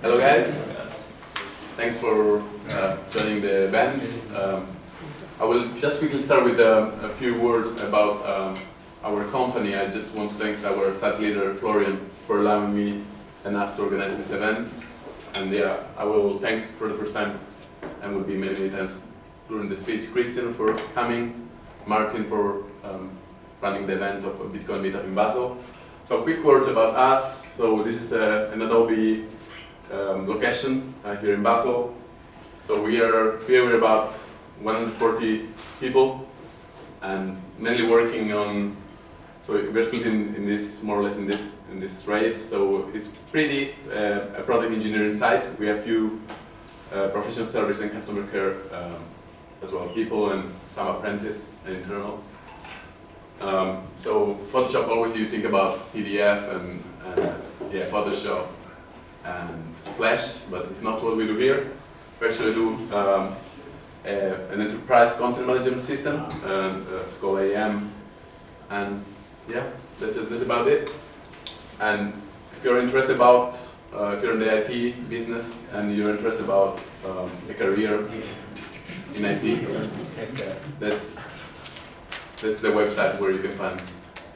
Hello guys, thanks for joining the event. I will just quickly start with a few words about our company. I just want to thank our site leader Florian for allowing me and us to organize this event. And yeah, I will thanks for the first time and will be many times during the speech. Christian for coming, Martin for running the event of Bitcoin Meetup in Basel. So quick words about us. So this is an Adobe location here in Basel. So we're about 140 people and mainly working on. So we're split in this more or less in this trade. So it's pretty a product engineering site. We have few professional service and customer care as well, people and some apprentice and internal. So Photoshop, always you think about PDF and yeah, Photoshop and Flash, but it's not what we do here. We actually do an enterprise content management system, and it's called AM, and yeah, that's about it. And if you're interested about, if you're in the IT business and you're interested about a career in IT, that's the website where you can find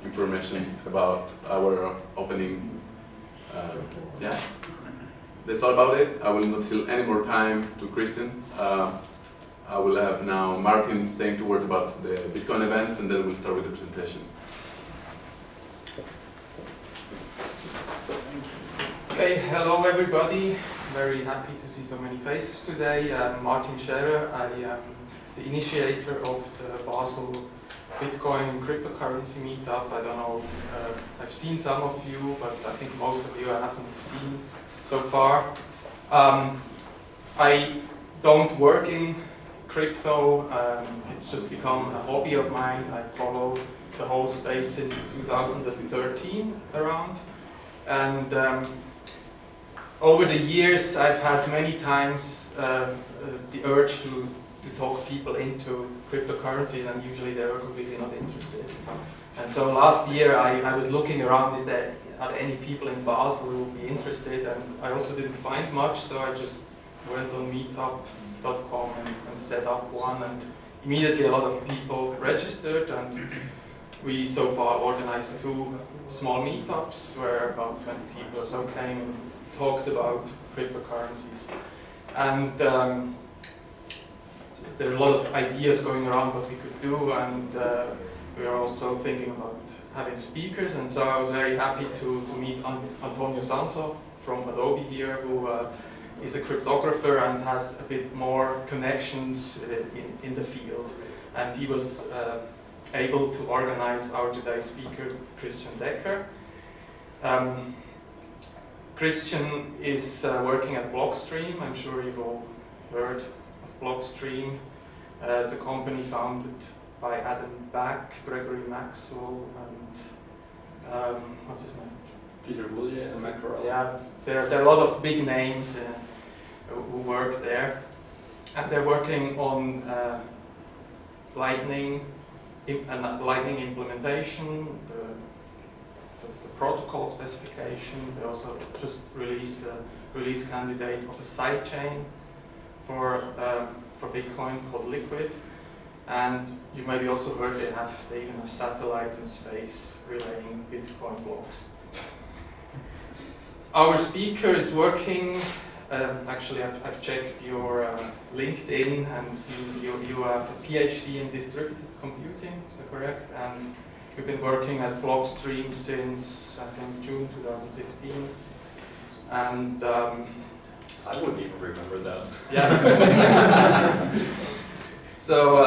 information about our opening. Yeah, that's all about it. I will not steal any more time to Christian. I will have now Martin saying 2 words about the Bitcoin event, and then we'll start with the presentation. Okay, hello everybody. Very happy to see so many faces today. I'm Martin Scherer. I am the initiator of the Basel Bitcoin and cryptocurrency meetup. I don't know, I've seen some of you, but I think most of you I haven't seen so far. I don't work in crypto, it's just become a hobby of mine. I follow the whole space since 2013 around. And over the years I've had many times the urge to talk people into cryptocurrencies, and usually they were completely not interested. And so last year I was looking around, are there any people in Basel who would be interested, and I also didn't find much, so I just went on meetup.com and set up one, and immediately a lot of people registered, and we so far organized 2 small meetups where about 20 people or so came and talked about cryptocurrencies. And there are a lot of ideas going around what we could do, and we are also thinking about having speakers, and so I was very happy to meet Antonio Sanso from Adobe here, who is a cryptographer and has a bit more connections in the field. And he was able to organize our today's speaker, Christian Decker. Christian is working at Blockstream. I'm sure you've all heard of Blockstream. It's a company founded by Adam Back, Gregory Maxwell, and what's his name? Peter Woolley and Macro. Yeah, there are a lot of big names who work there, and they're working on Lightning implementation, the protocol specification. They also just released a release candidate of a sidechain for Bitcoin called Liquid, and you maybe also heard they even have satellites in space relaying Bitcoin blocks. Our speaker is working. Actually, I've checked your LinkedIn and seen you have a PhD in distributed computing. Is that correct? And you've been working at Blockstream since I think June 2016. And I wouldn't even remember that. Yeah. So,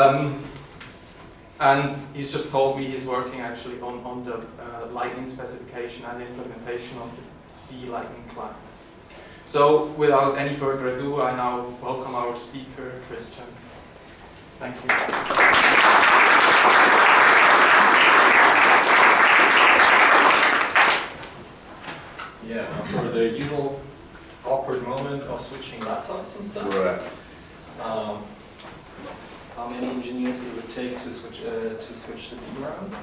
and he's just told me he's working actually on the Lightning specification and implementation of the C Lightning client. So, without any further ado, I now welcome our speaker, Christian. Thank you. Yeah, for the usual awkward moment of switching laptops and stuff. Right. How many engineers does it take to switch the beam around?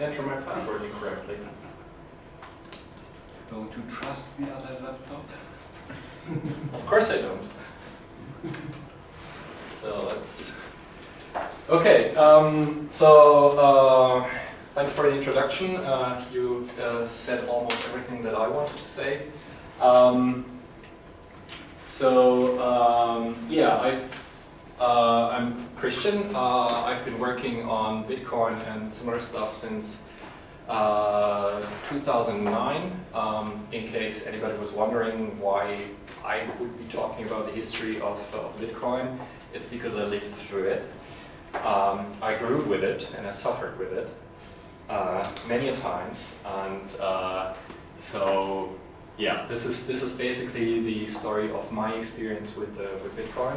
enter my password incorrectly. Don't you trust the other laptop? Of course I don't. So let's... Okay, thanks for the introduction. You said almost everything that I wanted to say. I'm Christian. I've been working on Bitcoin and similar stuff since 2009. In case anybody was wondering why I would be talking about the history of Bitcoin, it's because I lived through it. I grew with it and I suffered with it many a times, and this is basically the story of my experience with Bitcoin.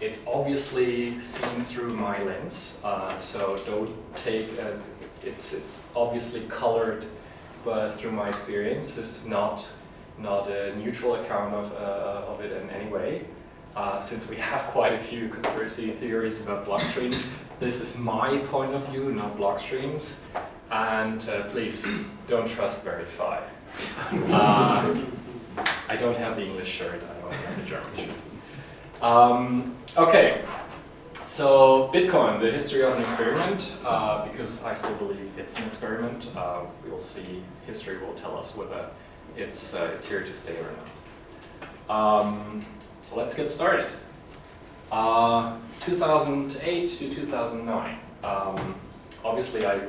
It's obviously seen through my lens, so don't take it's obviously colored through my experience. This is not a neutral account of it in any way. Since we have quite a few conspiracy theories about Blockstream, this is my point of view, not Blockstream's. And please, don't trust verify. I don't have the English shirt, I only have the German shirt. Okay, so Bitcoin, the history of an experiment, because I still believe it's an experiment. We'll see, history will tell us whether it's here to stay or not. So let's get started. 2008 to 2009. Obviously, I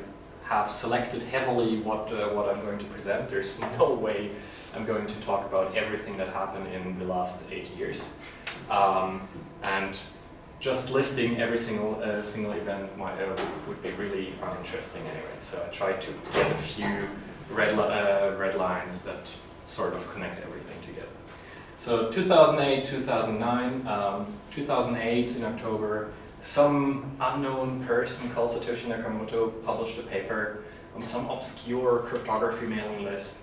have selected heavily what I'm going to present. There's no way I'm going to talk about everything that happened in the last 8 years. And just listing every single event would be really uninteresting anyway. So I tried to get a few red lines that sort of connect everything together. So 2008, 2009, 2008 in October, some unknown person called Satoshi Nakamoto published a paper on some obscure cryptography mailing list,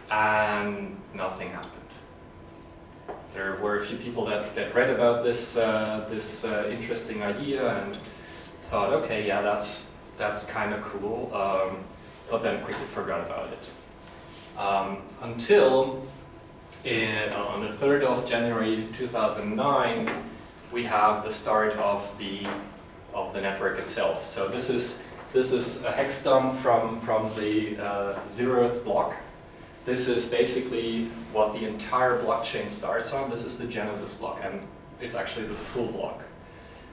and nothing happened. There were a few people that read about this interesting idea and thought, okay, yeah, that's kind of cool, but then quickly forgot about it. Until on the 3rd of January 2009, we have the start of the network itself. So this is a hex dump from the 0th block. This is basically what the entire blockchain starts on. This is the Genesis block, and it's actually the full block.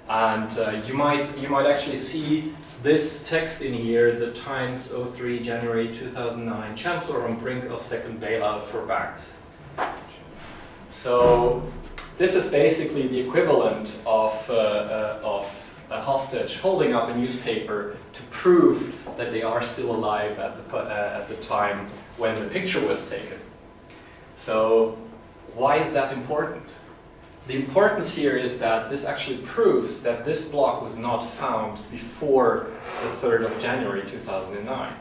And you might actually see this text in here: the Times 03 January 2009, Chancellor on brink of second bailout for banks. So this is basically the equivalent of a hostage holding up a newspaper to prove that they are still alive at the time when the picture was taken. So why is that important? The importance here is that this actually proves that this block was not found before the 3rd of January 2009.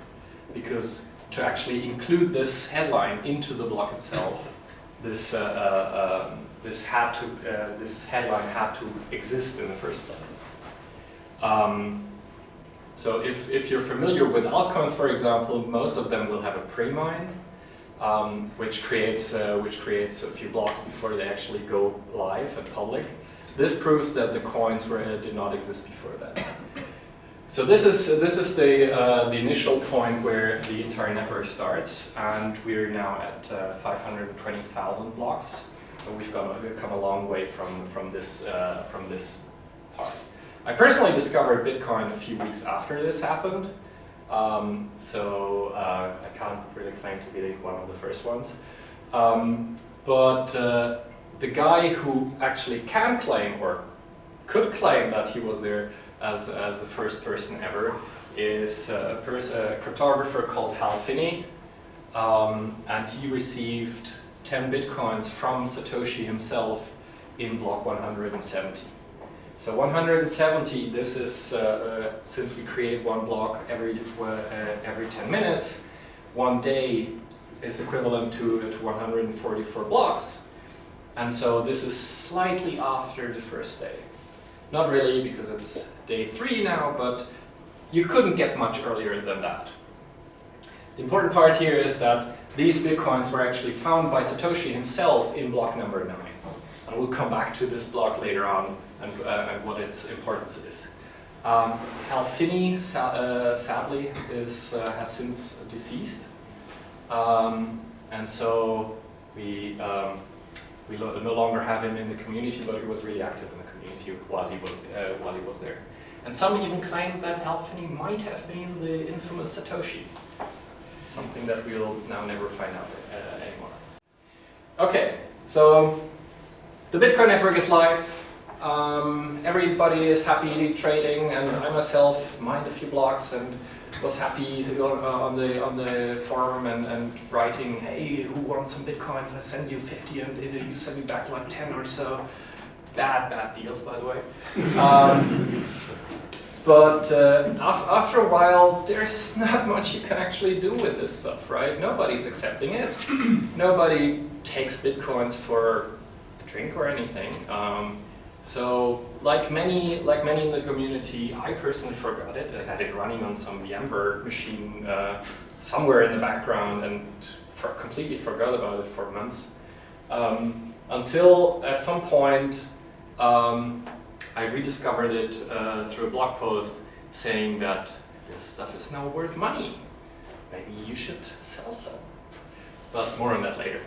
Because to actually include this headline into the block itself, this headline had to exist in the first place. So if you're familiar with altcoins, for example, most of them will have a pre-mine, which creates a few blocks before they actually go live and public. This proves that the coins did not exist before that. So this is the initial point where the entire network starts, and we're now at 520,000 blocks. So we've come a long way from this part. I personally discovered Bitcoin a few weeks after this happened, so I can't really claim to be one of the first ones. But the guy who actually can claim, or could claim, that he was there as the first person ever is a cryptographer called Hal Finney, and he received 10 Bitcoins from Satoshi himself in block 170. So 170, this is, since we create one block every 10 minutes, one day is equivalent to 144 blocks. And so this is slightly after the first day. Not really, because it's day 3 now, but you couldn't get much earlier than that. The important part here is that these bitcoins were actually found by Satoshi himself in block number 9. And we'll come back to this block later on and what its importance is. Hal Finney, sadly, has since deceased. And so we no longer have him in the community, but he was really active in the community while he was there. And some even claim that Hal Finney might have been the infamous Satoshi, something that we'll now never find out anymore. Okay, so the Bitcoin network is live. Everybody is happy trading, and I myself mined a few blocks and was happy to go on the forum and writing, hey, who wants some bitcoins? I send you 50 and you send me back like 10 or so. Bad deals, by the way. But after a while, there's not much you can actually do with this stuff, right? Nobody's accepting it. Nobody takes bitcoins for a drink or anything. So, like many in the community, I personally forgot it. I had it running on some VMware machine somewhere in the background and completely forgot about it for months. Until at some point, I rediscovered it through a blog post saying that this stuff is now worth money. Maybe you should sell some. But more on that later.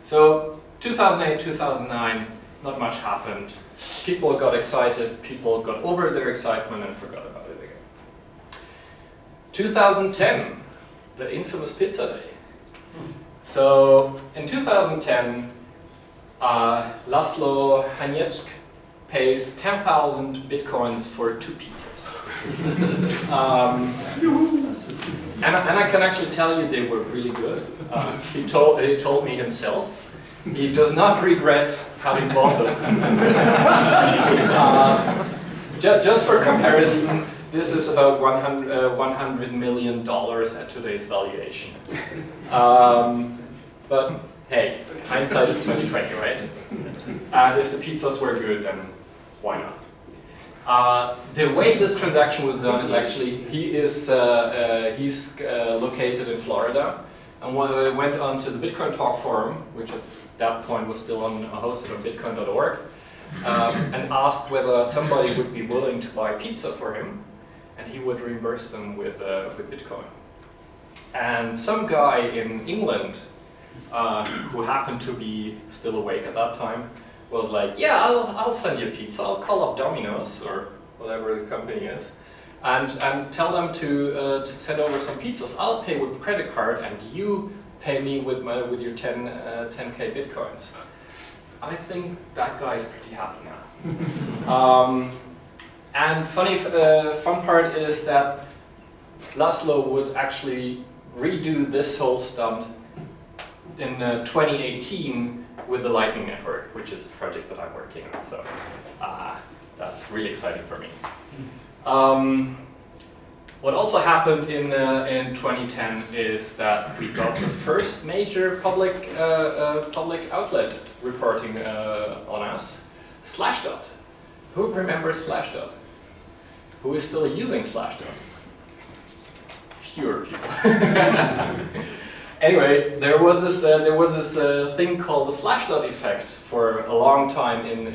So, 2008, 2009, not much happened. People got excited, people got over their excitement and forgot about it again. 2010, the infamous pizza day. So in 2010, Laszlo Haniecki pays 10,000 bitcoins for 2 pizzas. And I can actually tell you they were really good. He told me himself. He does not regret having bought those pizzas. Just for comparison, this is about $100 million at today's valuation. But hey, hindsight is 20/20, right? And if the pizzas were good, then why not? The way this transaction was done is actually he's located in Florida, and went onto the Bitcoin Talk forum, which at that point was still hosted on bitcoin.org, and asked whether somebody would be willing to buy pizza for him, and he would reimburse them with Bitcoin. And some guy in England, who happened to be still awake at that time, was like, yeah, I'll send you a pizza. I'll call up Domino's or whatever the company is, and tell them to send over some pizzas. I'll pay with credit card, and you pay me with your 10K bitcoins. I think that guy's pretty happy now. And fun part is that Laszlo would actually redo this whole stunt in 2018 with the Lightning Network, which is a project that I'm working on. So that's really exciting for me. What also happened in 2010 is that we got the first major public outlet reporting on us, Slashdot. Who remembers Slashdot? Who is still using Slashdot? Fewer people. Anyway, there was this thing called the Slashdot effect for a long time in the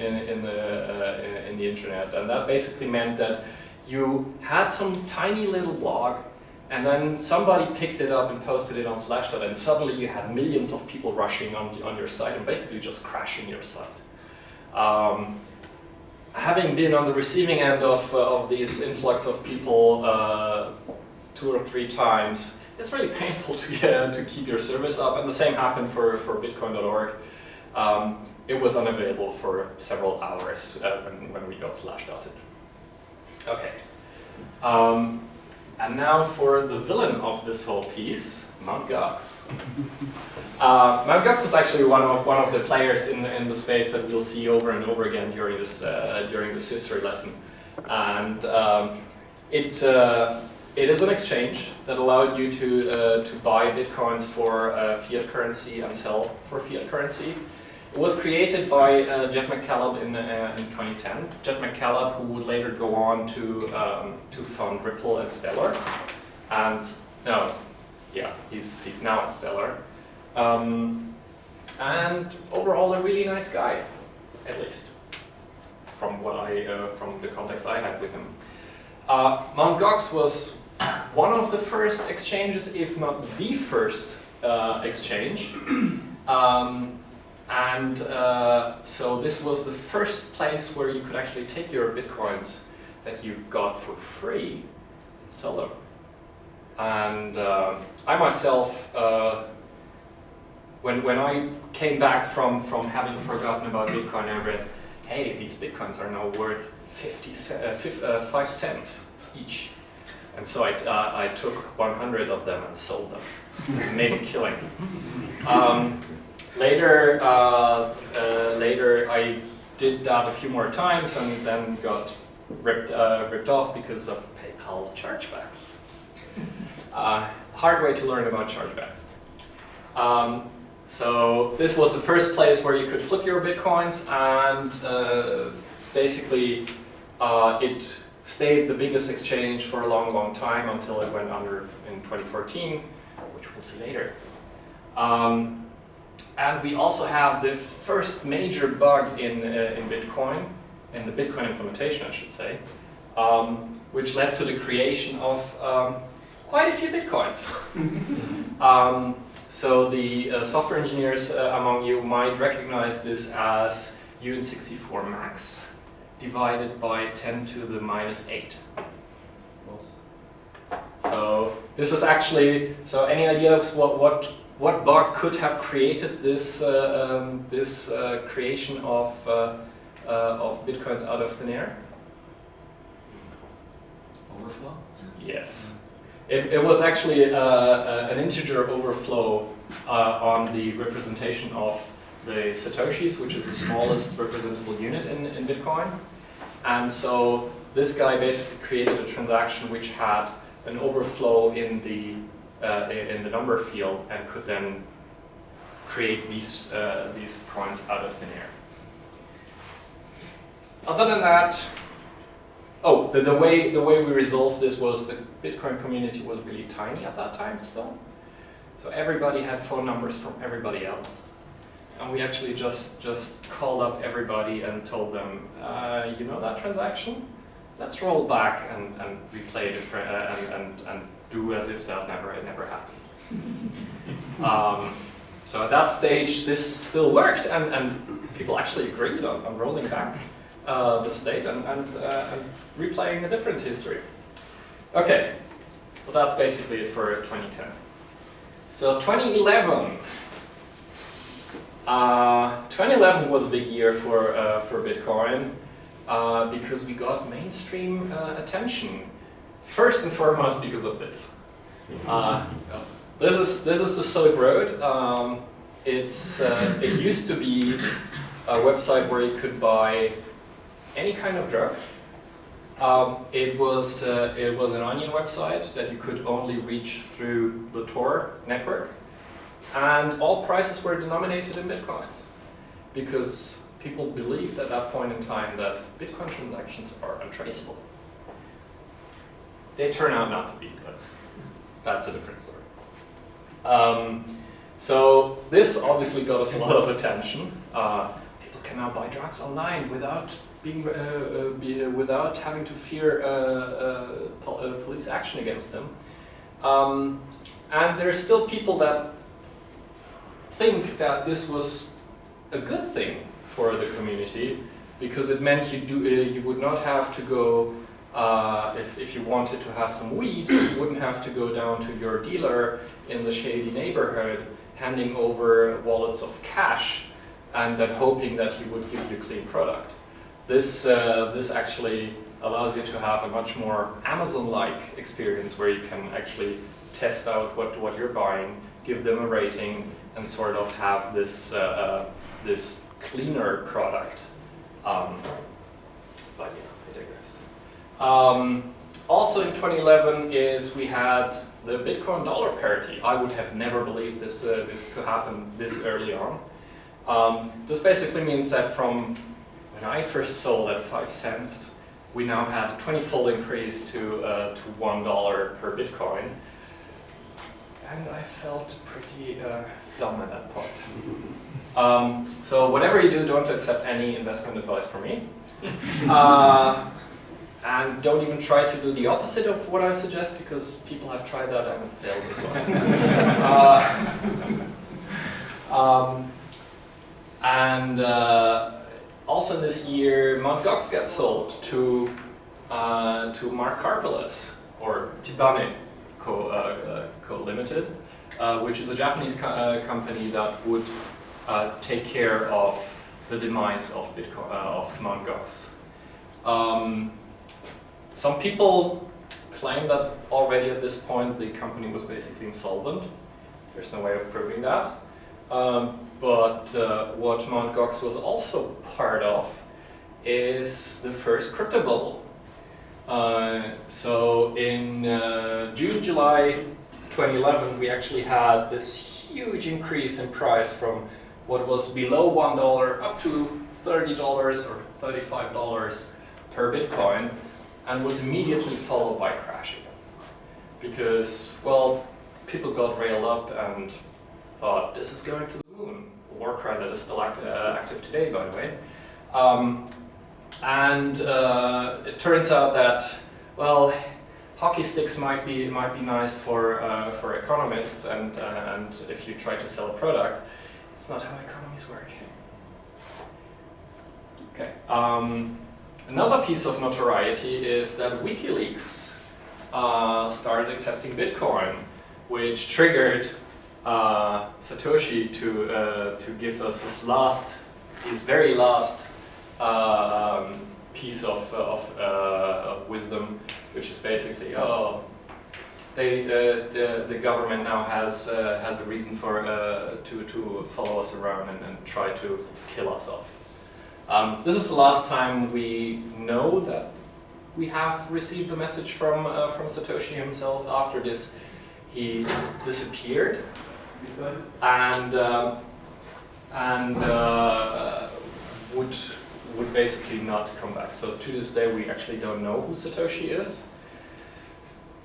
internet, and that basically meant that you had some tiny little blog, and then somebody picked it up and posted it on Slashdot, and suddenly you had millions of people rushing on your site and basically just crashing your site. Having been on the receiving end of these influx of people 2 or 3 times, it's really painful to keep your service up, and the same happened for bitcoin.org. It was unavailable for several hours when we got Slashdotted. Okay, and now for the villain of this whole piece, Mt. Gox. Mt. Gox is actually one of the players in the space that we'll see over and over again during this history lesson, and it is an exchange that allowed you to buy bitcoins for fiat currency and sell for fiat currency. It was created by Jed McCaleb in 2010. Jed McCaleb, who would later go on to fund Ripple and Stellar, and he's now at Stellar, and overall a really nice guy, at least from from the context I had with him. Mt. Gox was one of the first exchanges, if not the first exchange. So this was the first place where you could actually take your bitcoins that you got for free and sell them. And I myself, when I came back from having forgotten about Bitcoin, I read, hey, these bitcoins are now worth 5 cents each. And so I took 100 of them and sold them, made a killing. Later I did that a few more times and then got ripped off because of PayPal chargebacks. Hard way to learn about chargebacks. So this was the first place where you could flip your bitcoins, and basically it stayed the biggest exchange for a long, long time until it went under in 2014, which we'll see later. And we also have the first major bug in Bitcoin, in the Bitcoin implementation, I should say, which led to the creation of quite a few Bitcoins. So the software engineers among you might recognize this as UN64 max divided by 10 to the minus 8. So this is actually, so any idea of what bug could have created this creation of bitcoins out of thin air? Overflow? Yes. It was actually an integer overflow on the representation of the Satoshis, which is the smallest representable unit in Bitcoin. And so this guy basically created a transaction which had an overflow in the number field and could then create these coins out of thin air. Other than that, the way we resolved this was the Bitcoin community was really tiny at that time still. So everybody had phone numbers from everybody else. And we actually just called up everybody and told them, you know that transaction? Let's roll back and replay it and do as if that never happened. So at that stage, this still worked, and people actually agreed on rolling back the state and replaying a different history. Okay, well that's basically it for 2010. So 2011. 2011 was a big year for Bitcoin because we got mainstream attention. First and foremost because of this. This is the Silk Road. It used to be a website where you could buy any kind of drug. It was an onion website that you could only reach through the Tor network, and all prices were denominated in bitcoins because people believed at that point in time that Bitcoin transactions are untraceable. They turn out not to be, but that's a different story. So this obviously got us a lot of attention. People can now buy drugs online without having to fear police action against them. And there are still people that think that this was a good thing for the community because it meant you would not have to go, if you wanted to have some weed, you wouldn't have to go down to your dealer in the shady neighborhood handing over wallets of cash and then hoping that he would give you a clean product. This actually allows you to have a much more Amazon-like experience where you can actually test out what you're buying, give them a rating, and sort of have this this cleaner product. But yeah, I digress. Also in 2011 we had the Bitcoin dollar parity. I would have never believed this to happen this early on. This basically means that from when I first sold at 5 cents, we now had a 20-fold increase to $1 per Bitcoin. And I felt pretty dumb at that point. So whatever you do, don't accept any investment advice from me. And don't even try to do the opposite of what I suggest, because people have tried that and failed as well. Also this year, Mt. Gox got sold to Mark Karpeles, or Tibane Co. Limited, which is a Japanese company that would take care of the demise of Bitcoin, of Mt. Gox. Some people claim that already at this point the company was basically insolvent. There's no way of proving that. But what Mt. Gox was also part of is the first crypto bubble. So in June, July 2011, we actually had this huge increase in price from what was below $1 up to $30 or $35 per Bitcoin, and was immediately followed by crashing. Because, well, people got railed up and thought, this is going to the moon. A war cry that is still active today, by the way. It turns out that, well, hockey sticks might be nice for economists, and if you try to sell a product, it's not how economies work. Okay. Another piece of notoriety is that WikiLeaks started accepting Bitcoin, which triggered Satoshi to give us his very last piece of wisdom, which is basically, the government now has a reason to follow us around and try to kill us off. This is the last time we know that we have received a message from Satoshi himself. After this, he disappeared and would basically not come back. So to this day, we actually don't know who Satoshi is,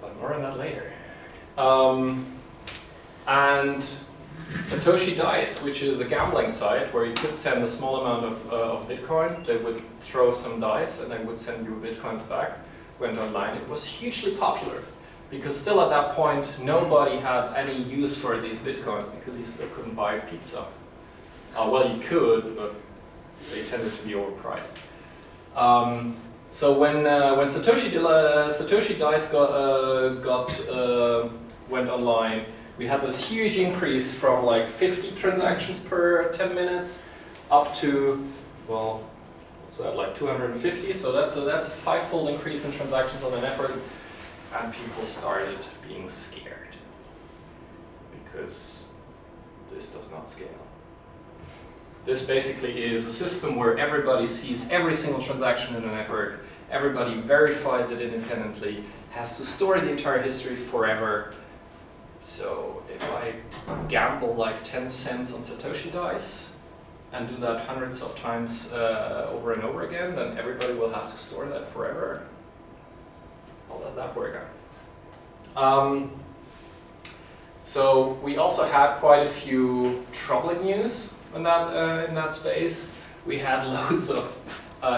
but more on that later. And Satoshi Dice, which is a gambling site where you could send a small amount of Bitcoin, they would throw some dice and they would send you Bitcoins back, went online. It was hugely popular because still at that point nobody had any use for these Bitcoins because you still couldn't buy pizza. Well, you could, but they tended to be overpriced. So when Satoshi Dice went online, we had this huge increase from like 50 transactions per 10 minutes up to, well, what's that, like 250? So that's a 5-fold increase in transactions on the network, and people started being scared because this does not scale. This basically is a system where everybody sees every single transaction in the network, everybody verifies it independently, has to store the entire history forever. So if I gamble like 10 cents on Satoshi Dice and do that hundreds of times over and over again, then everybody will have to store that forever. How does that work out? So we also had quite a few troubling news in that space. We had loads of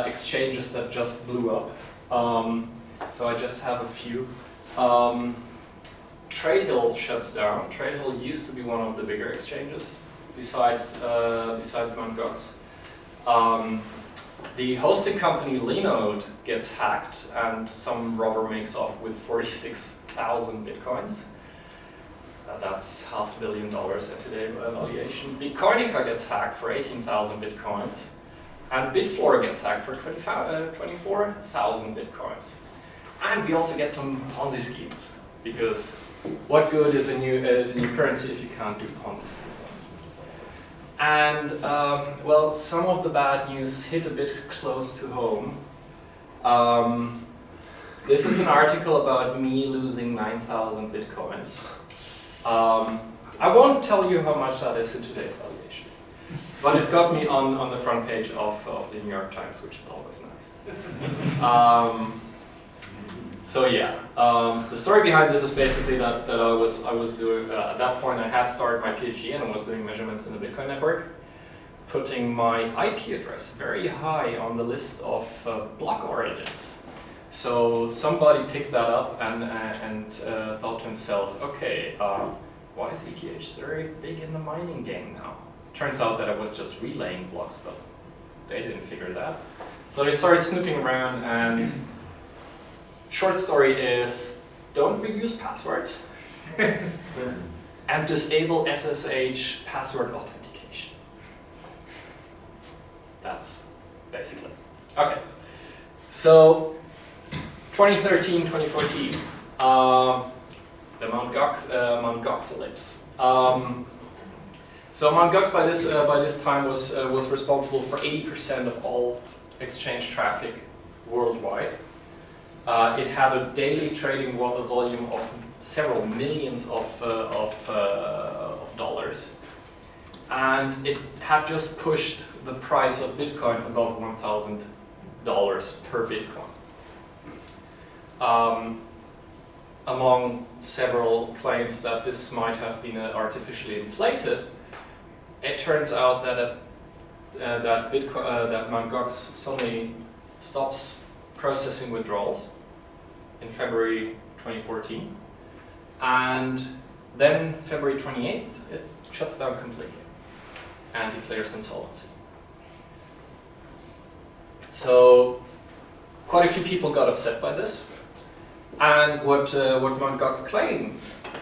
exchanges that just blew up. So I just have a few. TradeHill shuts down. TradeHill used to be one of the bigger exchanges, besides Mt. Gox. The hosting company Linode gets hacked, and some robber makes off with 46,000 Bitcoins. That's $500 million at today's valuation. Bitcoinica gets hacked for 18,000 Bitcoins, and Bitfloor gets hacked for 24,000 Bitcoins. And we also get some Ponzi schemes, because what good is a new currency if you can't do Ponzi schemes on it? And well, some of the bad news hit a bit close to home. This is an article about me losing 9,000 Bitcoins. I won't tell you how much that is in today's valuation. But it got me on the front page of the New York Times, which is always nice. So yeah, the story behind this is basically that I was doing at that point I had started my PhD and I was doing measurements in the Bitcoin network, putting my IP address very high on the list of block origins. So somebody picked that up and thought to himself, okay, why is ETH very big in the mining game now? Turns out that I was just relaying blocks, but they didn't figure that. So they started snooping around, and short story is, don't reuse passwords and disable SSH password authentication. That's basically it. Okay, so 2013, 2014, the Mt. Gox ellipse. So Mt. Gox by this time was responsible for 80% of all exchange traffic worldwide. It had a daily trading volume of several millions of dollars, and it had just pushed the price of Bitcoin above $1,000 per Bitcoin. Among several claims that this might have been artificially inflated, it turns out that that Mt. Gox suddenly stops processing withdrawals in February 2014, and then February 28th it shuts down completely and declares insolvency. So quite a few people got upset by this, and what Mt. Gox claimed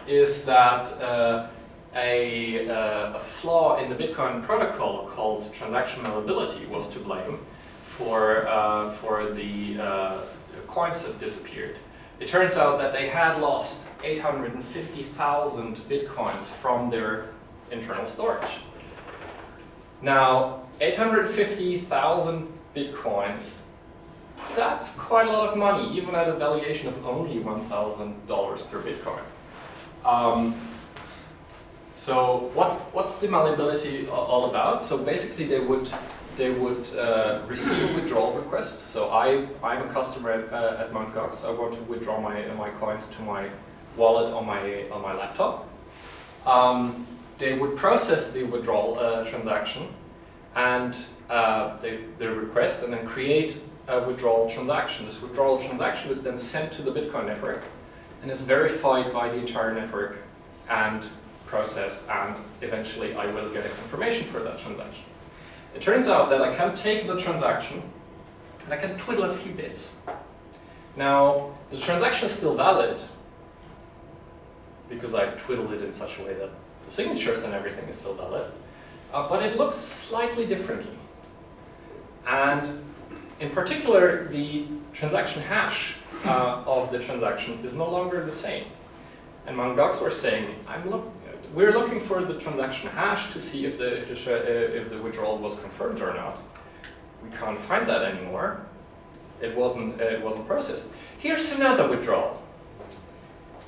is that a flaw in the Bitcoin protocol called transaction malleability was to blame for the coins that disappeared. It turns out that they had lost 850,000 Bitcoins from their internal storage. Now, 850,000 Bitcoins, that's quite a lot of money, even at a valuation of only $1,000 per Bitcoin. So what's the malleability all about? So basically they would receive a withdrawal request. So I'm a customer at Mt. Gox. I want to withdraw my coins to my wallet on my laptop. They would process the withdrawal transaction and the request, and then create a withdrawal transaction. This withdrawal transaction is then sent to the Bitcoin network and is verified by the entire network and processed, and eventually I will get a confirmation for that transaction. It turns out that I can take the transaction and I can twiddle a few bits. Now, the transaction is still valid because I twiddled it in such a way that the signatures and everything is still valid, but it looks slightly differently. And in particular, the transaction hash of the transaction is no longer the same. And Mt. Gox were saying, we're looking for the transaction hash to see if the withdrawal was confirmed or not. We can't find that anymore. It wasn't processed. Here's another withdrawal.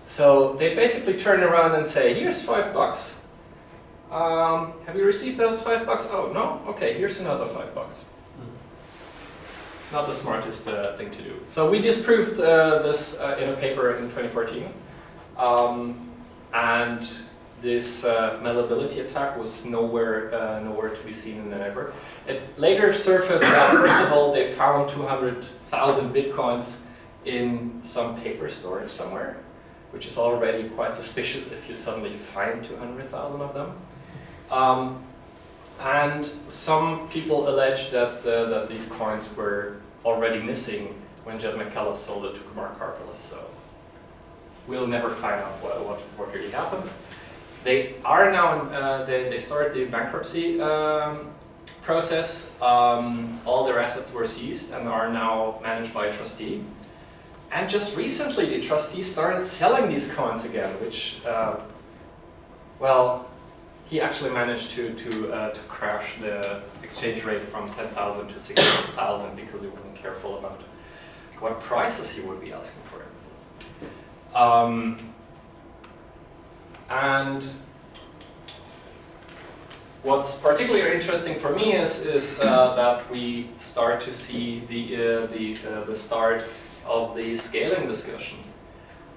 So they basically turn around and say, here's $5. Have you received those $5? Oh no. Okay, here's another $5. Not the smartest thing to do. So we disproved this in a paper in 2014, and this malleability attack was nowhere to be seen in the network. It later surfaced that, first of all, they found 200,000 Bitcoins in some paper storage somewhere, which is already quite suspicious if you suddenly find 200,000 of them. And some people allege that these coins were already missing when Jed McCaleb sold it to Mark Karpeles. So we'll never find out what really happened. They are now, they started the bankruptcy process. All their assets were seized and are now managed by a trustee. And just recently, the trustee started selling these coins again, which, well, he actually managed to crash the exchange rate from 10,000 to 16,000 because he wasn't careful about what prices he would be asking for it. And What's particularly interesting for me is that we start to see the start of the scaling discussion.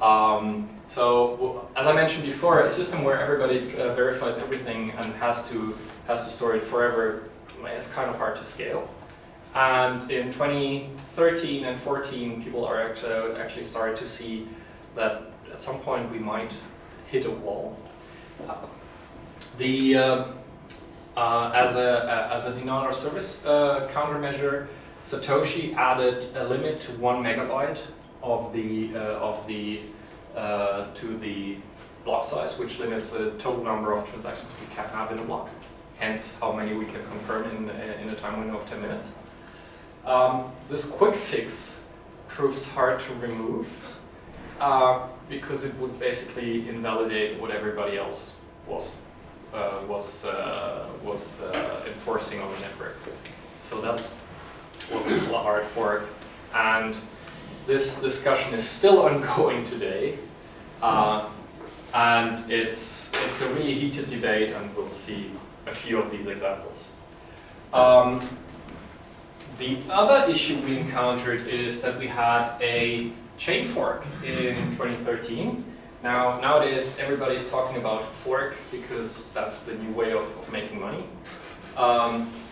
So as I mentioned before, a system where everybody verifies everything and has to store it forever is kind of hard to scale. And in 2013 and 14, people are actually started to see that at some point we might hit a wall. As a denial of service countermeasure, Satoshi added a limit to 1 megabyte to the block size, which limits the total number of transactions we can have in a block. Hence, how many we can confirm in a time window of 10 minutes. This quick fix proves hard to remove because it would basically invalidate what everybody else was enforcing on the network. So that's what we call a hard fork. And this discussion is still ongoing today. And it's a really heated debate, and we'll see a few of these examples. The other issue we encountered is that we had a chain fork in 2013. Now, nowadays, everybody's talking about fork because that's the new way of making money.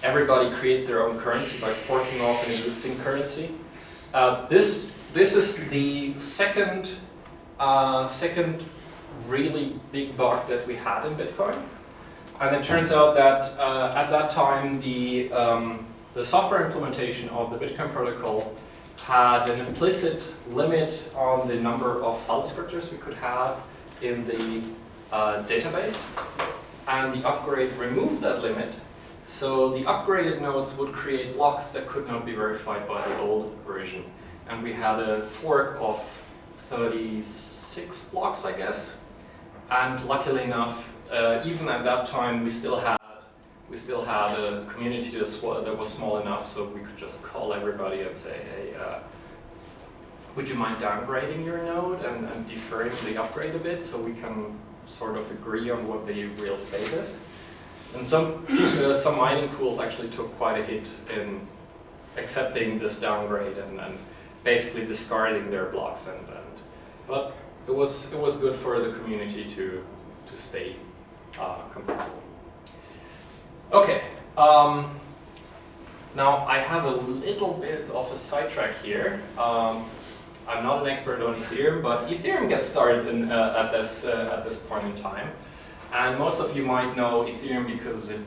Everybody creates their own currency by forking off an existing currency. This is the second really big bug that we had in Bitcoin. And it turns out that at that time, the software implementation of the Bitcoin protocol had an implicit limit on the number of file descriptors we could have in the database. And the upgrade removed that limit. So the upgraded nodes would create blocks that could not be verified by the old version. And we had a fork of 36 blocks, I guess. And luckily enough, even at that time, we still had a community that was small enough so we could just call everybody and say, hey, would you mind downgrading your node and deferring the upgrade a bit so we can sort of agree on what the real state is? And some mining pools actually took quite a hit in accepting this downgrade and basically discarding their blocks. But it was good for the community to stay compatible. Okay, now I have a little bit of a sidetrack here. I'm not an expert on Ethereum, but Ethereum gets started at this point in time. And most of you might know Ethereum because it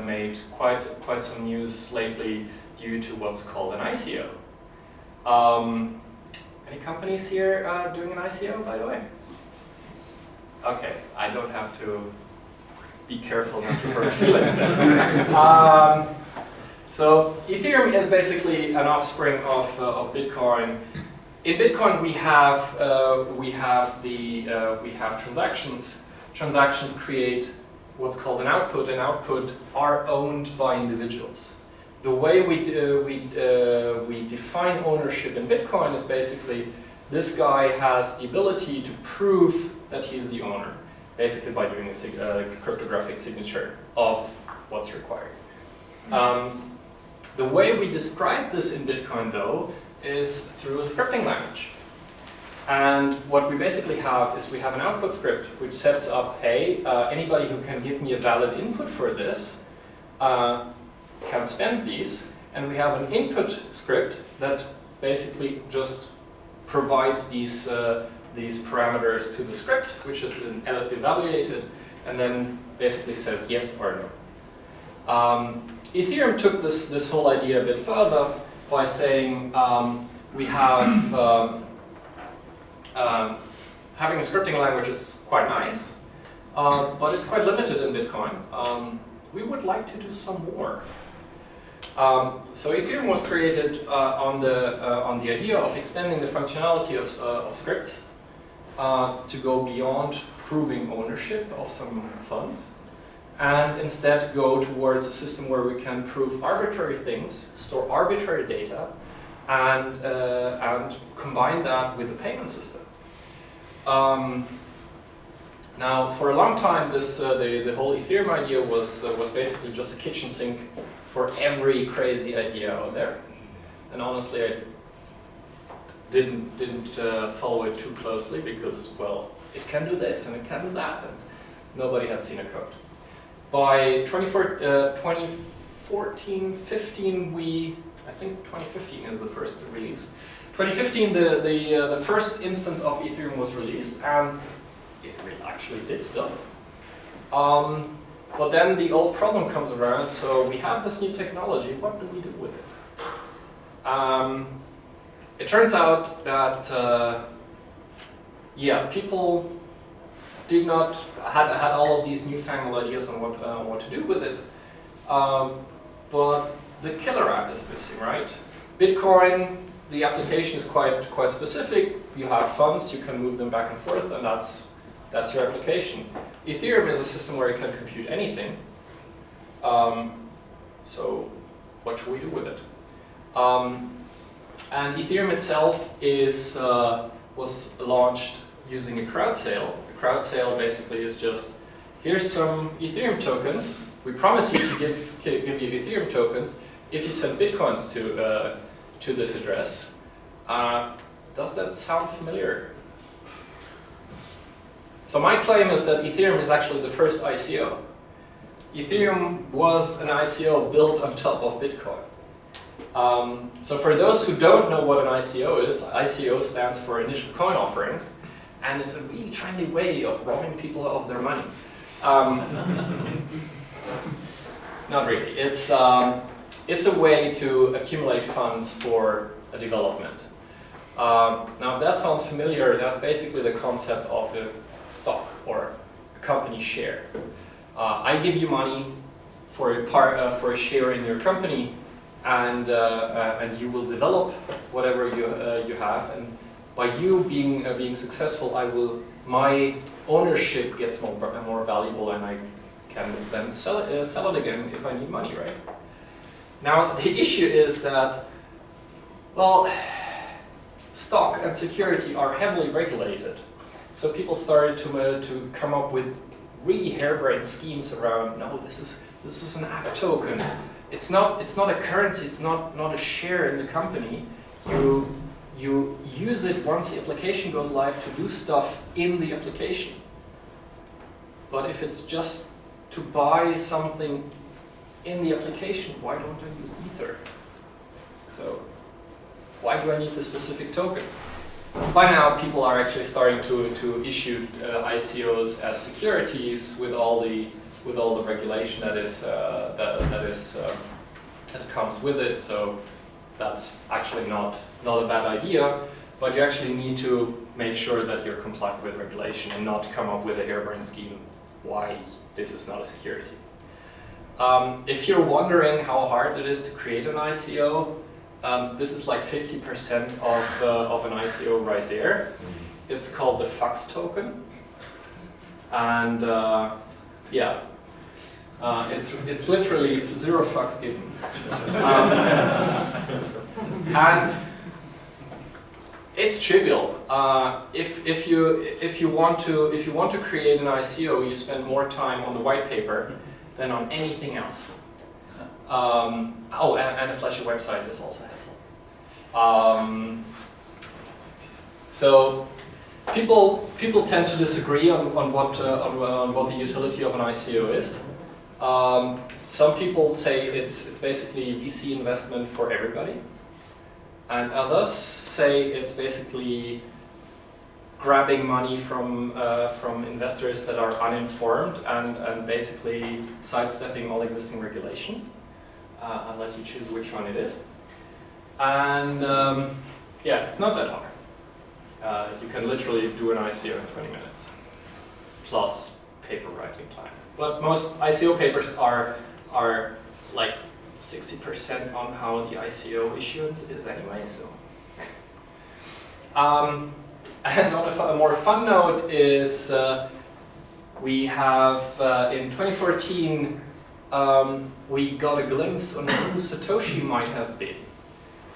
made quite some news lately due to what's called an ICO. Any companies here doing an ICO, by the way? Okay, I don't have to be careful not to hurt feelings then. So Ethereum is basically an offspring of Bitcoin. In Bitcoin, we have transactions. Transactions create what's called an output, and output are owned by individuals. The way we define ownership in Bitcoin is basically this guy has the ability to prove that he is the owner, basically by doing a cryptographic signature of what's required. The way we describe this in Bitcoin, though, is through a scripting language. And what we basically have is we have an output script which sets up, hey, anybody who can give me a valid input for this can spend these. And we have an input script that basically just provides these parameters to the script, which is evaluated, and then basically says yes or no. Ethereum took this whole idea a bit further by saying we have having a scripting language is quite nice, but it's quite limited in Bitcoin. We would like to do some more. So Ethereum was created on the idea of extending the functionality of scripts to go beyond proving ownership of some funds, and instead go towards a system where we can prove arbitrary things, store arbitrary data, and combine that with a payment system. Now, for a long time, this the whole Ethereum idea was basically just a kitchen sink for every crazy idea out there. And honestly, I didn't follow it too closely because, well, it can do this and it can do that, and nobody had seen a code. By 2014, 15, I think 2015 is the first release. 2015, the first instance of Ethereum was released, and it really actually did stuff. But then the old problem comes around, so we have this new technology, what do we do with it? It turns out that, yeah, people had all of these newfangled ideas on what to do with it, but the killer app is missing, right? Bitcoin, the application is quite specific. You have funds, you can move them back and forth, and that's your application. Ethereum is a system where you can compute anything. So what should we do with it? And Ethereum itself was launched using a crowd sale. A crowd sale basically is just, here's some Ethereum tokens. We promise you to give you Ethereum tokens if you send Bitcoins to this address. Does that sound familiar? So my claim is that Ethereum is actually the first ICO. Ethereum was an ICO built on top of Bitcoin. So for those who don't know what an ICO is, ICO stands for Initial Coin Offering, and it's a really trendy way of robbing people of their money. Not really. It's a way to accumulate funds for a development. Now, if that sounds familiar, that's basically the concept of a stock or a company share. I give you money for a share in your company, and you will develop whatever you have. And by you being successful, my ownership gets more valuable, and I can then sell it again if I need money, right? Now the issue is that, well, stock and security are heavily regulated. So people started to come up with really harebrained schemes around, no, this is an app token. It's not a currency, it's not a share in the company. You use it once the application goes live to do stuff in the application. But if it's just to buy something in the application, why don't I use Ether? So why do I need the specific token? By now, people are actually starting to issue ICOs as securities with all the regulation that comes with it. So that's actually not a bad idea, but you actually need to make sure that you're compliant with regulation and not come up with a harebrained scheme why this is not a security. If you're wondering how hard it is to create an ICO, this is like 50% of an ICO right there. It's called the FUX token, and yeah, it's literally 0 fucks given. And it's trivial. If you want to create an ICO, you spend more time on the white paper than on anything else. Oh, and a flashy website is also helpful. So people tend to disagree on what the utility of an ICO is. Some people say it's basically VC investment for everybody, and others say it's basically grabbing money from investors that are uninformed and basically sidestepping all existing regulation. I'll let you choose which one it is. And yeah, it's not that hard. You can literally do an ICO in 20 minutes, plus paper writing time. But most ICO papers are like 60% on how the ICO issuance is anyway, so. And on a more fun note is we have, in 2014, we got a glimpse on who Satoshi might have been.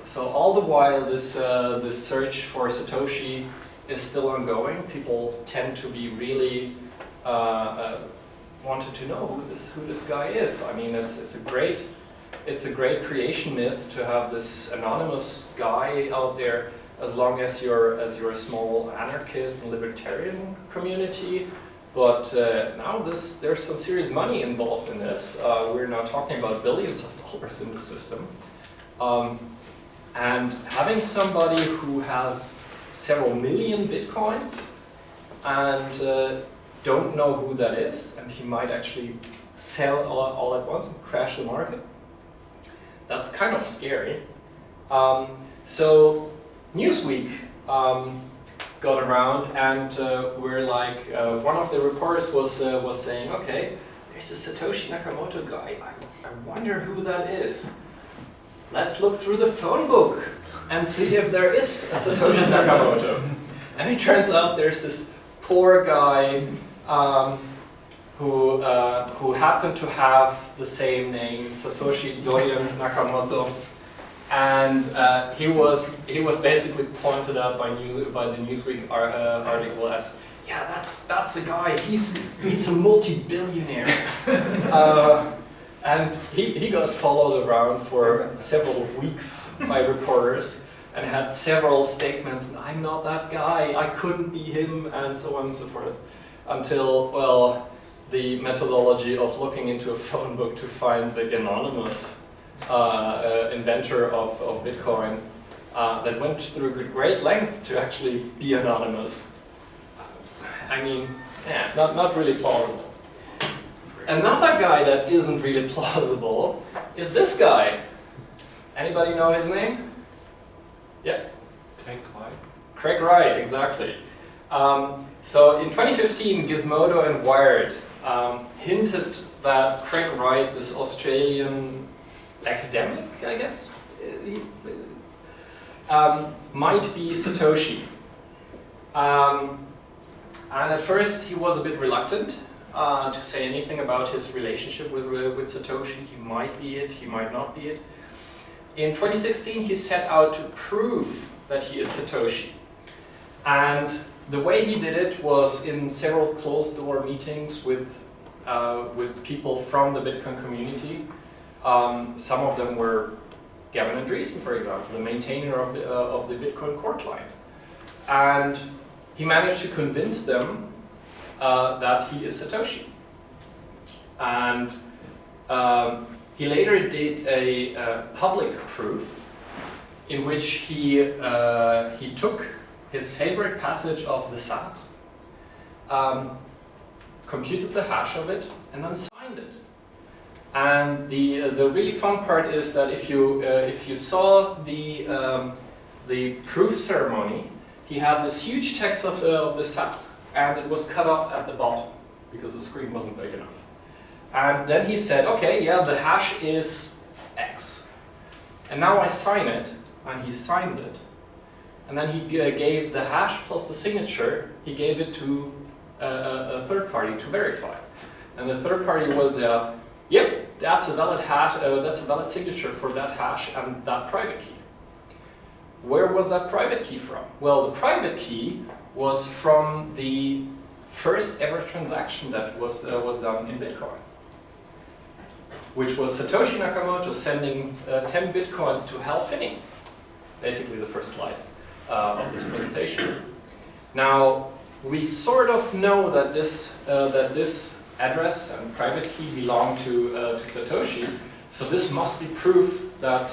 So all the while this search for Satoshi is still ongoing, people tend to be really wanted to know who this guy is. I mean, it's a great creation myth to have this anonymous guy out there. As long as you're a small anarchist and libertarian community, but now there's some serious money involved in this. We're now talking about billions of dollars in the system, and having somebody who has several million bitcoins and don't know who that is, and he might actually sell all at once and crash the market. That's kind of scary. So Newsweek got around, and we're like, one of the reporters was saying, okay, there's a Satoshi Nakamoto guy. I wonder who that is. Let's look through the phone book and see if there is a Satoshi Nakamoto. And it turns out there's this poor guy who happened to have the same name, Satoshi Dorian Nakamoto, and he was basically pointed out by the Newsweek article as, yeah, that's the guy. He's a multi-billionaire, and he got followed around for several weeks by reporters and had several statements. I'm not that guy. I couldn't be him, and so on and so forth. Until, well, the methodology of looking into a phone book to find the anonymous inventor of Bitcoin that went through great length to actually be anonymous. I mean, yeah, not really plausible. Another guy that isn't really plausible is this guy. Anybody know his name? Yeah? Craig Wright, exactly. So in 2015, Gizmodo and Wired hinted that Craig Wright, this Australian academic, I guess, might be Satoshi. And at first he was a bit reluctant to say anything about his relationship with Satoshi. He might be it, he might not be it. In 2016 he set out to prove that he is Satoshi. And the way he did it was in several closed-door meetings with people from the Bitcoin community. Some of them were Gavin Andreessen, for example, the maintainer of the Bitcoin core client. And he managed to convince them that he is Satoshi. And he later did a public proof in which he took his favorite passage of the SAT, computed the hash of it, and then signed it. And the really fun part is that if you saw the proof ceremony, he had this huge text of the SAT, and it was cut off at the bottom because the screen wasn't big enough. And then he said, okay, yeah, the hash is X, and now I sign it, and he signed it. And then he gave the hash plus the signature, he gave it to a third party to verify. And the third party was, yep, that's a valid hash, that's a valid signature for that hash and that private key. Where was that private key from? Well, the private key was from the first ever transaction that was done in Bitcoin, which was Satoshi Nakamoto sending 10 Bitcoins to Hal Finney. Basically the first slide of this presentation. Now, we sort of know that this address and private key belong to Satoshi, so this must be proof that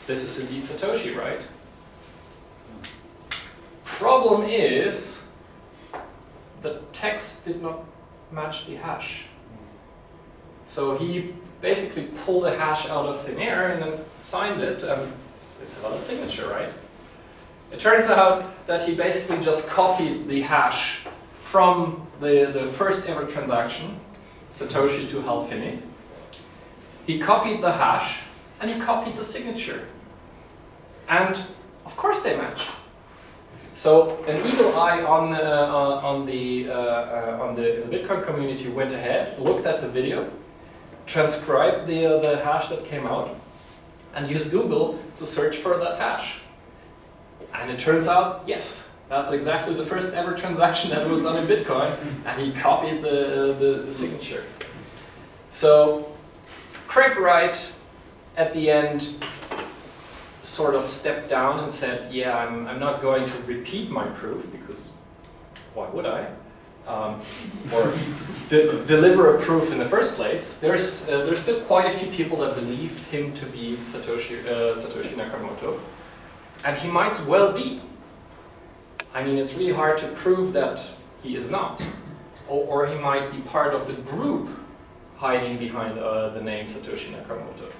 this is indeed Satoshi, right? Problem is, the text did not match the hash. So he basically pulled the hash out of thin air and then signed it, and it's a valid signature, right? It turns out that he basically just copied the hash from the first ever transaction, Satoshi to Hal Finney. He copied the hash, and he copied the signature. And of course they match. So an eagle eye on the Bitcoin community went ahead, looked at the video, transcribed the hash that came out, and used Google to search for that hash. And it turns out, yes, That's exactly the first ever transaction that was done in Bitcoin, and he copied the signature. So Craig Wright, at the end, sort of stepped down and said, yeah, I'm not going to repeat my proof, because why would I? Or deliver a proof in the first place. There's still quite a few people that believe him to be Satoshi Nakamoto, and he might well be. I mean, it's really hard to prove that he is not, or he might be part of the group hiding behind the name Satoshi Nakamoto.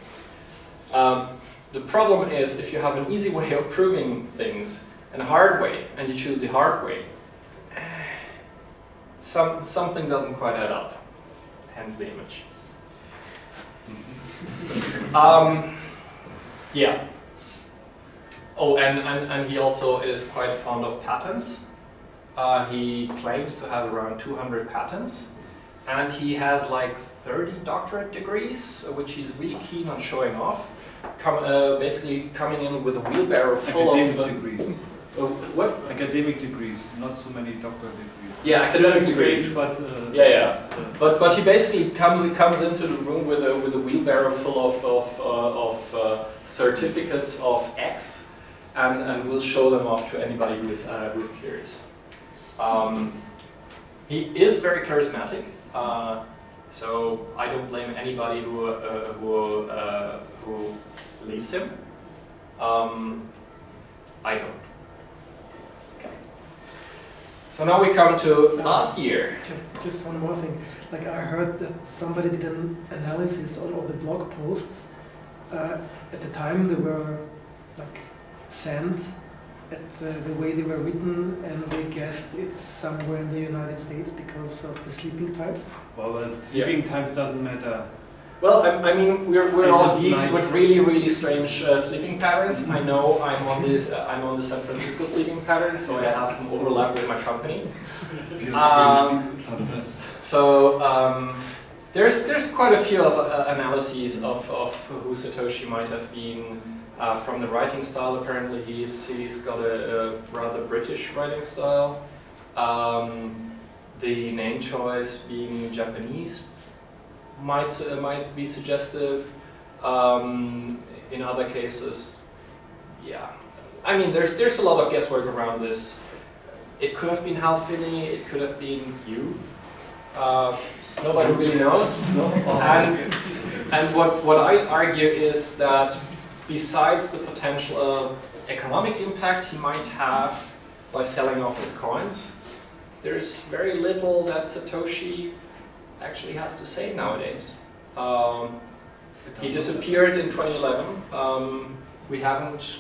The problem is, if you have an easy way of proving things and a hard way, and you choose the hard way, something doesn't quite add up, hence the image. Yeah. Oh, and he also is quite fond of patents. He claims to have around 200 patents, and he has like 30 doctorate degrees, which he's really keen on showing off. Basically coming in with a wheelbarrow full academic of... degrees. What? Academic degrees, not so many doctorate degrees. Yeah, academic degrees. But yeah. But he basically comes into the room with a wheelbarrow full of certificates of X, and will show them off to anybody who is curious. He is very charismatic, so I don't blame anybody who leaves him. I don't. Okay. So now we come to last year. Just one more thing. Like I heard that somebody did an analysis on all the blog posts. At the time they were like sent at the way they were written, and they guessed it's somewhere in the United States because of the sleeping times. Well, sleeping times doesn't matter. Well, I mean, we're all geeks nice. with really strange sleeping patterns. I know I'm on the San Francisco sleeping pattern, so I have some overlap with my company. So there's quite a few analyses of who Satoshi might have been. From the writing style, apparently he's got a rather British writing style. The name choice being Japanese might be suggestive. In other cases, yeah. I mean, there's a lot of guesswork around this. It could have been Hal Finney. It could have been you. Nobody really knows. And what I argue is that besides the potential economic impact he might have by selling off his coins, there's very little that Satoshi actually has to say nowadays. He disappeared in 2011. We haven't,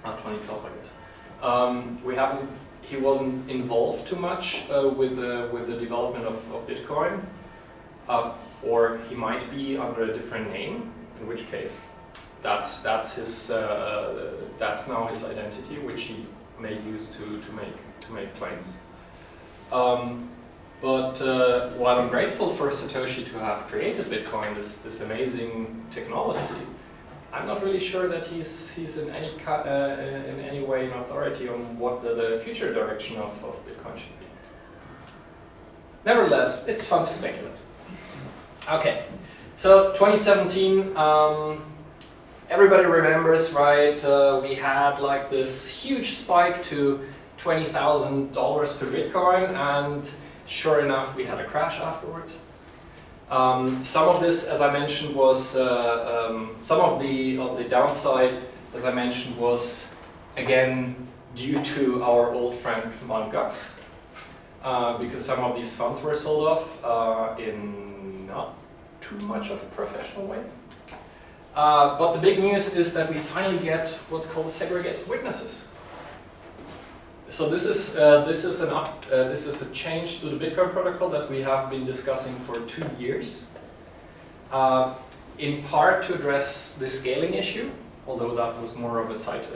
not 2012 I guess. He wasn't involved too much with the development of Bitcoin, or he might be under a different name, in which case that's now his identity, which he may use to make claims. But while I'm grateful for Satoshi to have created Bitcoin, this amazing technology, I'm not really sure that he's in any way an authority on what the future direction of Bitcoin should be. Nevertheless, it's fun to speculate. Okay, so 2017. Everybody remembers, right? We had like this huge spike to $20,000 per Bitcoin, and sure enough, we had a crash afterwards. Some of this, as I mentioned, was some of the downside, as I mentioned, was again due to our old friend Mt. Gox, because some of these funds were sold off in not too much of a professional way. But the big news is that we finally get what's called segregated witnesses. So this is a change to the Bitcoin protocol that we have been discussing for 2 years, in part to address the scaling issue, although that was more of a side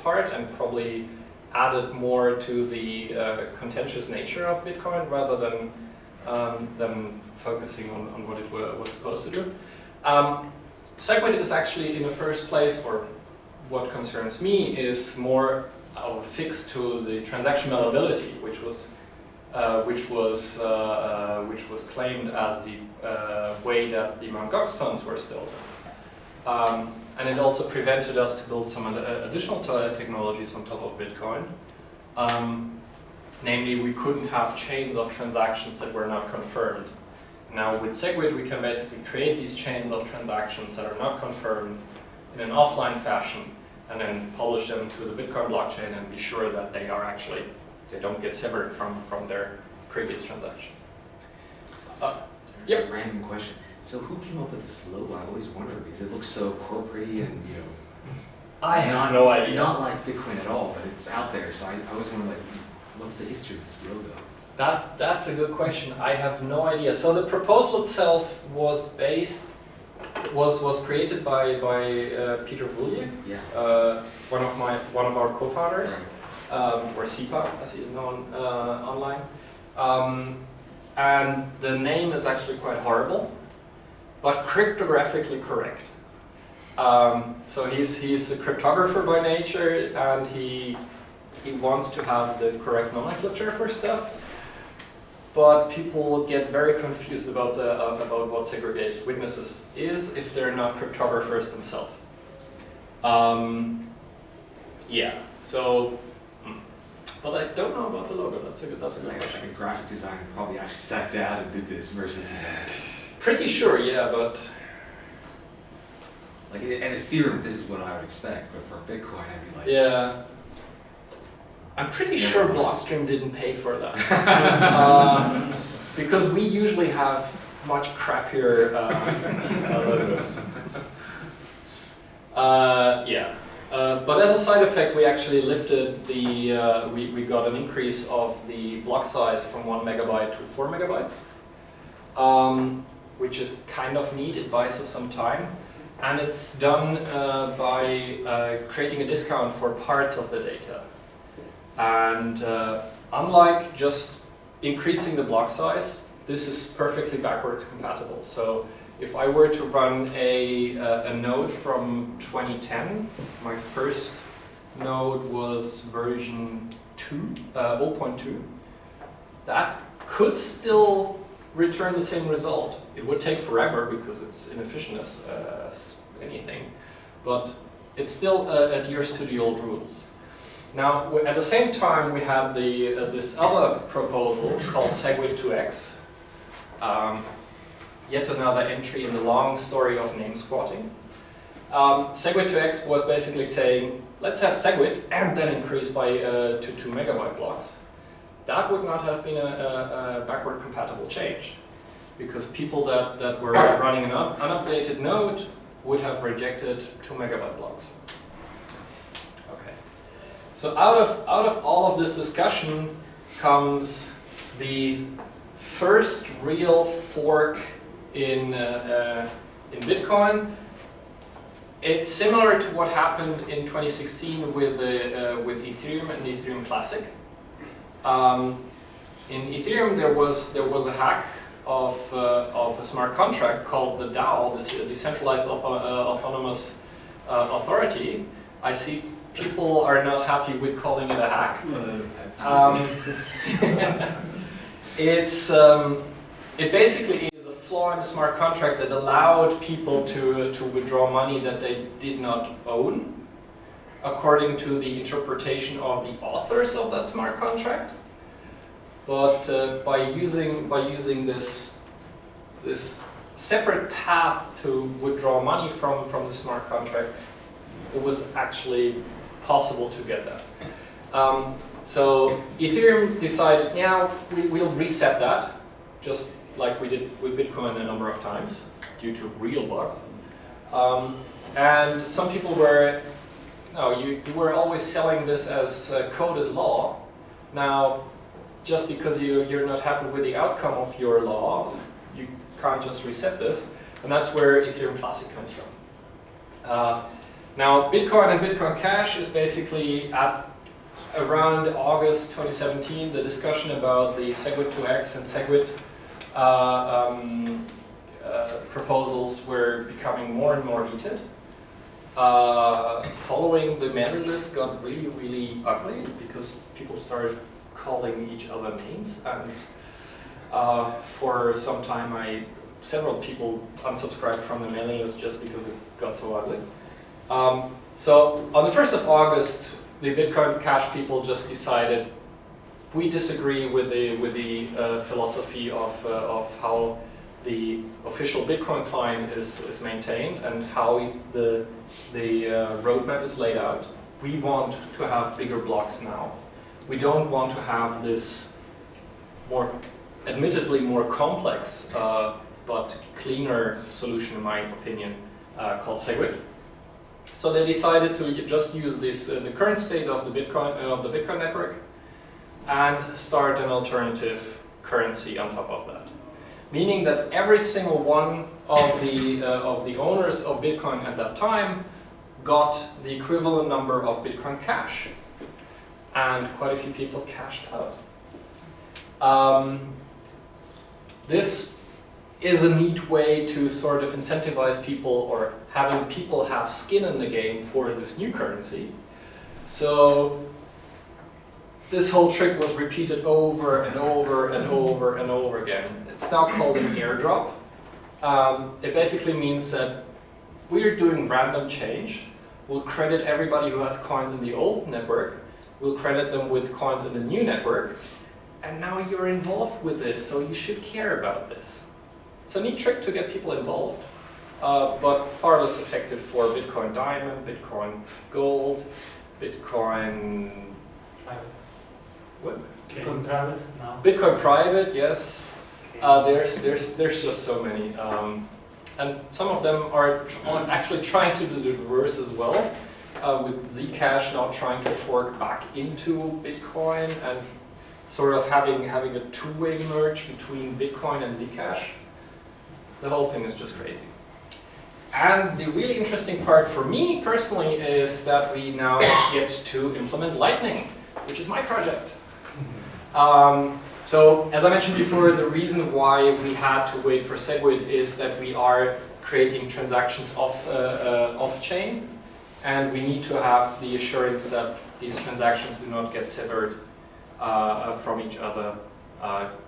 part and probably added more to the contentious nature of Bitcoin rather than focusing on what it was supposed to do. SegWit is actually in the first place, or what concerns me is more our fix to the transaction malleability, which was claimed as the way that the Mt. Gox funds were stolen. And it also prevented us to build some additional technologies on top of Bitcoin. Namely, we couldn't have chains of transactions that were not confirmed. Now with SegWit, we can basically create these chains of transactions that are not confirmed in an offline fashion, and then publish them to the Bitcoin blockchain and be sure that they are actually, they don't get severed from their previous transaction. Yep. Random question. So who came up with this logo? I always wonder because it looks so corporate-y and I have no idea. Not like Bitcoin at all, but it's out there. So I always wonder like, what's the history of this logo? That's a good question. I have no idea. So the proposal itself was created by Peter Vullier, one of our co-founders, or SIPA as he is known online. And the name is actually quite horrible, but cryptographically correct. So he's a cryptographer by nature, and he wants to have the correct nomenclature for stuff. But people get very confused about what segregated witnesses is if they're not cryptographers themselves. Yeah. So, but I don't know about the logo. That's a good question. Like a graphic designer probably actually sat down and did this versus Pretty sure, yeah, but like in Ethereum, this is what I would expect, but for Bitcoin, I'd be like, yeah. I'm pretty sure Blockstream didn't pay for that. Because we usually have much crappier logos. Yeah. But as a side effect, we actually lifted the, we got an increase of the block size from 1 megabyte to 4 megabytes, which is kind of neat. It buys us some time. And it's done by creating a discount for parts of the data. And unlike just increasing the block size, this is perfectly backwards compatible. So if I were to run a node from 2010, my first node was version 0.2, that could still return the same result. It would take forever because it's inefficient as anything, but it still adheres to the old rules. Now, at the same time, we had this other proposal called SegWit 2x, yet another entry in the long story of name squatting. SegWit 2x was basically saying, let's have SegWit and then increase by to 2 megabyte blocks. That would not have been a backward compatible change, because people that were running an unupdated node would have rejected 2 megabyte blocks. Okay. So out of all of this discussion comes the first real fork in Bitcoin. It's similar to what happened in 2016 with Ethereum and the Ethereum Classic. In Ethereum, there was a hack of a smart contract called the DAO, this decentralized autonomous authority. I see people are not happy with calling it a hack. It basically is a flaw in the smart contract that allowed people to withdraw money that they did not own, according to the interpretation of the authors of that smart contract. But by using this separate path to withdraw money from the smart contract, it was actually possible to get that. So Ethereum decided, yeah, we'll reset that, just like we did with Bitcoin a number of times, due to real bugs. And some people were, no, you were always selling this as code as law. Now, just because you're not happy with the outcome of your law, you can't just reset this. And that's where Ethereum Classic comes from. Now, Bitcoin and Bitcoin Cash is basically at around August 2017, the discussion about the SegWit 2x and SegWit proposals were becoming more and more heated. following the mailing list got really, really ugly because people started calling each other names, and for some time several people unsubscribed from the mailing list just because it got so ugly. So on the 1st of August, the Bitcoin Cash people just decided we disagree with the philosophy of how the official Bitcoin client is maintained and how the roadmap is laid out. We want to have bigger blocks now. We don't want to have this admittedly more complex but cleaner solution, in my opinion, called Segwit. So they decided to just use the current state of the Bitcoin network and start an alternative currency on top of that. Meaning that every single one of the owners of Bitcoin at that time got the equivalent number of Bitcoin Cash, and quite a few people cashed out. This is a neat way to sort of incentivize people, or having people have skin in the game for this new currency. So this whole trick was repeated over and over and over and over again. It's now called an airdrop. It basically means that we're doing random change. We'll credit everybody who has coins in the old network. We'll credit them with coins in the new network. And now you're involved with this, so you should care about this. It's a neat trick to get people involved, but far less effective for Bitcoin Diamond, Bitcoin Gold, Bitcoin... What? Bitcoin Private now. Bitcoin Private, yes. There's just so many. And some of them are actually trying to do the reverse as well, with Zcash now trying to fork back into Bitcoin and sort of having a two-way merge between Bitcoin and Zcash. The whole thing is just crazy. And the really interesting part for me personally is that we now get to implement Lightning, which is my project. So, as I mentioned before, the reason why we had to wait for Segwit is that we are creating transactions off-chain, and we need to have the assurance that these transactions do not get severed from each other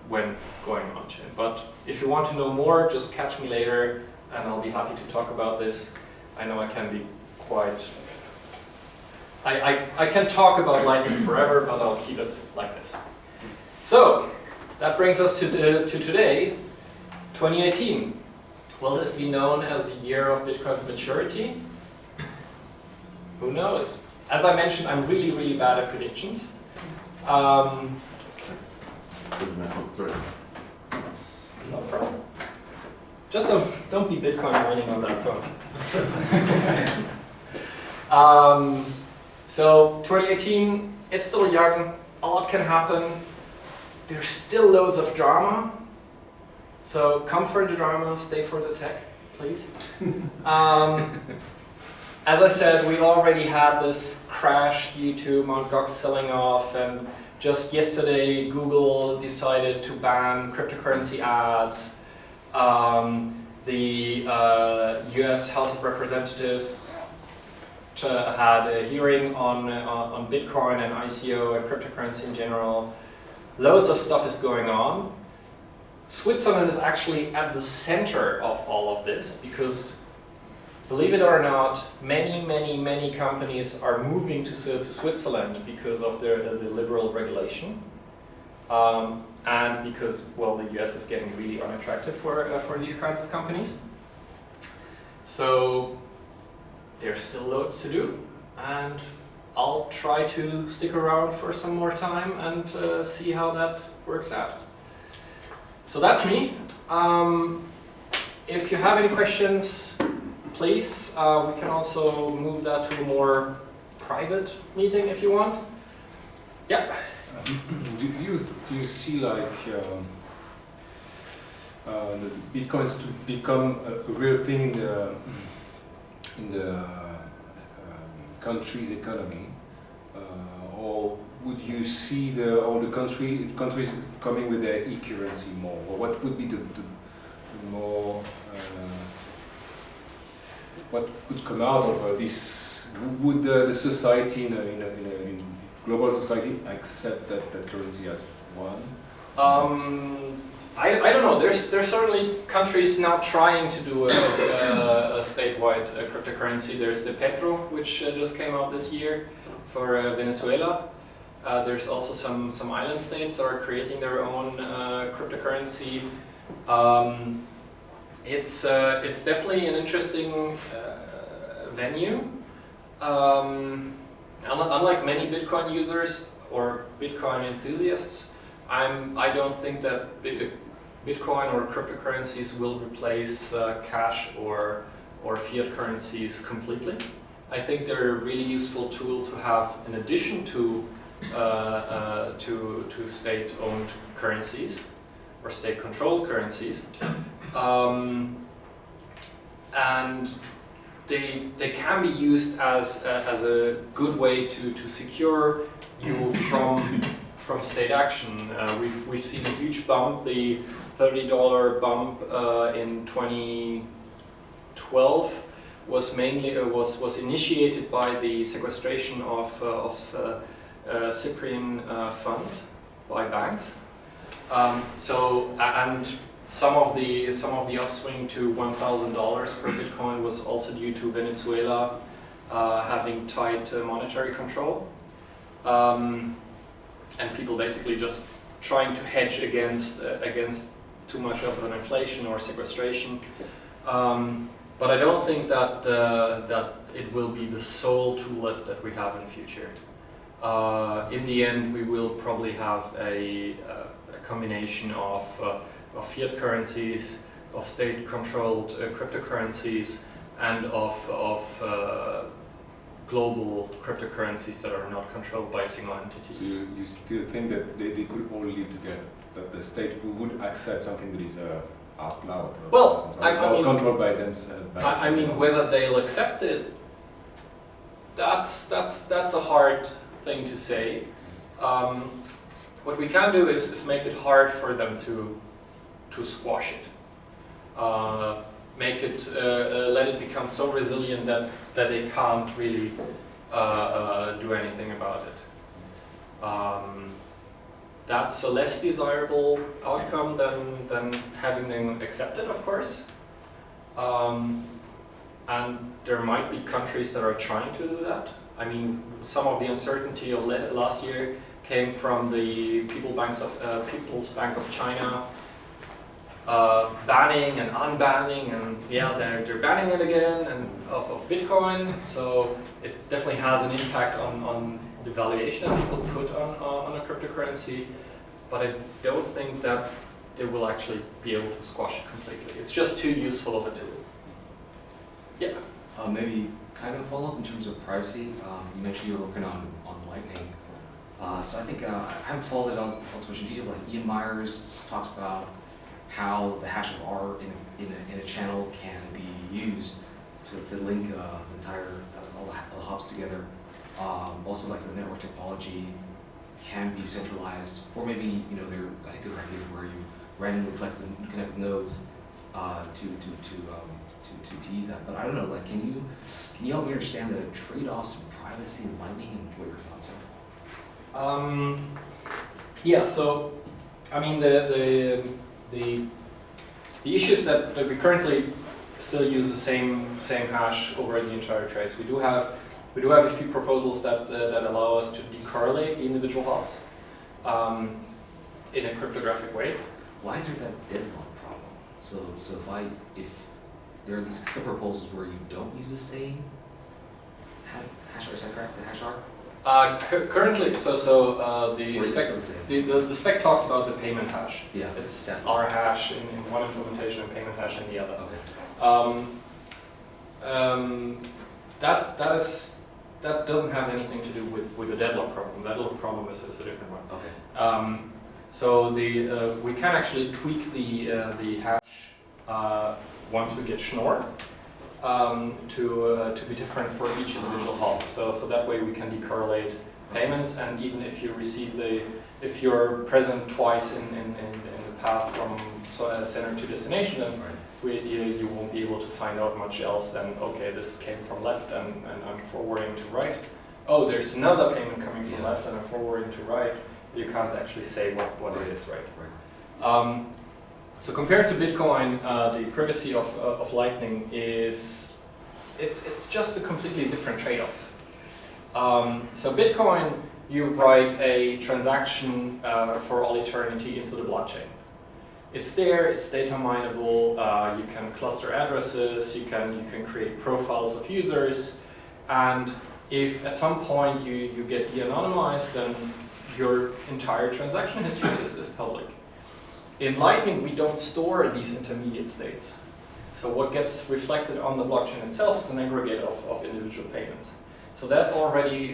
when going on-chain. But if you want to know more, just catch me later, and I'll be happy to talk about this. I know I can be quite... I can talk about Lightning forever, but I'll keep it like this. So, that brings us to today, 2018. Will this be known as the year of Bitcoin's maturity? Who knows? As I mentioned, I'm really, really bad at predictions. No problem. Just don't be Bitcoin mining on that phone. So 2018, it's still young. A lot can happen. There's still loads of drama. So come for the drama, stay for the tech, please. As I said, we already had this crash due to Mt. Gox selling off, and just yesterday Google decided to ban cryptocurrency ads. The US House of Representatives had a hearing on Bitcoin and ICO and cryptocurrency in general. Loads of stuff is going on. Switzerland is actually at the center of all of this because, believe it or not, many companies are moving to Switzerland because of the liberal regulation. And because, well, the US is getting really unattractive for these kinds of companies. So there's still loads to do, and I'll try to stick around for some more time and see how that works out. So that's me. If you have any questions, please. We can also move that to a more private meeting if you want. Yeah. Do you see like the bitcoins to become a real thing in the country's economy, or would you see all the countries coming with their e-currency more, or what would be the more what could come out of this? Would the society in global society accept that currency as one? I don't know. There's certainly countries now trying to do a statewide cryptocurrency. There's the Petro, which just came out this year for Venezuela. There's also some island states that are creating their own cryptocurrency. It's definitely an interesting venue. Unlike many Bitcoin users or Bitcoin enthusiasts, I don't think that Bitcoin or cryptocurrencies will replace cash or fiat currencies completely. I think they're a really useful tool to have in addition to state-owned currencies or state-controlled currencies, and they can be used as a good way to secure you from state action. We've seen a huge bump, the $30 bump in 2012 was mainly was initiated by the sequestration of Cyprian funds by banks. And some of the upswing to $1,000 per Bitcoin was also due to Venezuela having tight monetary control, and people basically just trying to hedge against too much of an inflation or sequestration. But I don't think that it will be the sole tool that we have in the future. In the end, we will probably have a combination of fiat currencies, of state-controlled cryptocurrencies, and of global cryptocurrencies that are not controlled by single entities. So you still think that they could all live together? That the state would accept something that is out loud? Well, I mean, controlled by themselves. I mean, whether they'll accept it, that's a hard thing to say. What we can do is make it hard for them to squash it. Make it, let it become so resilient that they can't really do anything about it. That's a less desirable outcome than having them accept it, of course. And there might be countries that are trying to do that. I mean, some of the uncertainty of last year came from the People's Bank of China banning and unbanning, and yeah, they're banning it again, and of Bitcoin. So it definitely has an impact on the valuation that people put on a cryptocurrency. But I don't think that they will actually be able to squash it completely. It's just too useful of a tool. Yeah. Maybe kind of follow up in terms of privacy. You mentioned you were working on Lightning. So I think I haven't followed it on too much in detail, but Ian Myers talks about how the hash of R in a channel can be used. So it's a link the entire all the hops together. Also, like the network topology can be centralized, or maybe I think the correct is where you randomly connect nodes to use that. But I don't know. Like, can you help me understand the trade-offs of privacy and Lightning and what your thoughts are? Yeah. So, I mean the issue is that we currently still use the same hash over the entire trace. We do have a few proposals that allow us to decorrelate the individual hops in a cryptographic way. Why is there that deadlock problem? So if there are some proposals where you don't use the same hash, is that correct? The hash R? Currently, the spec talks about the payment hash. Yeah, it's R hash in one implementation and payment hash in the other. Okay. That doesn't have anything to do with the deadlock problem. The deadlock problem is a different one. Okay. So we can actually tweak the hash once we get Schnorr to be different for each individual hop. So that way we can decorrelate payments, and even if you receive if you're present twice in the path from center to destination, then you won't be able to find out much else than, okay, this came from left and I'm forwarding to right. Oh, there's another payment coming from left and I'm forwarding to right. You can't actually say what it is, right? So compared to Bitcoin, the privacy of Lightning is, it's just a completely different trade-off. So Bitcoin, you write a transaction for all eternity into the blockchain. It's there, it's data mineable, you can cluster addresses, you can create profiles of users, and if at some point you get de-anonymized, then your entire transaction history is public. In Lightning, we don't store these intermediate states. So what gets reflected on the blockchain itself is an aggregate of individual payments. So that already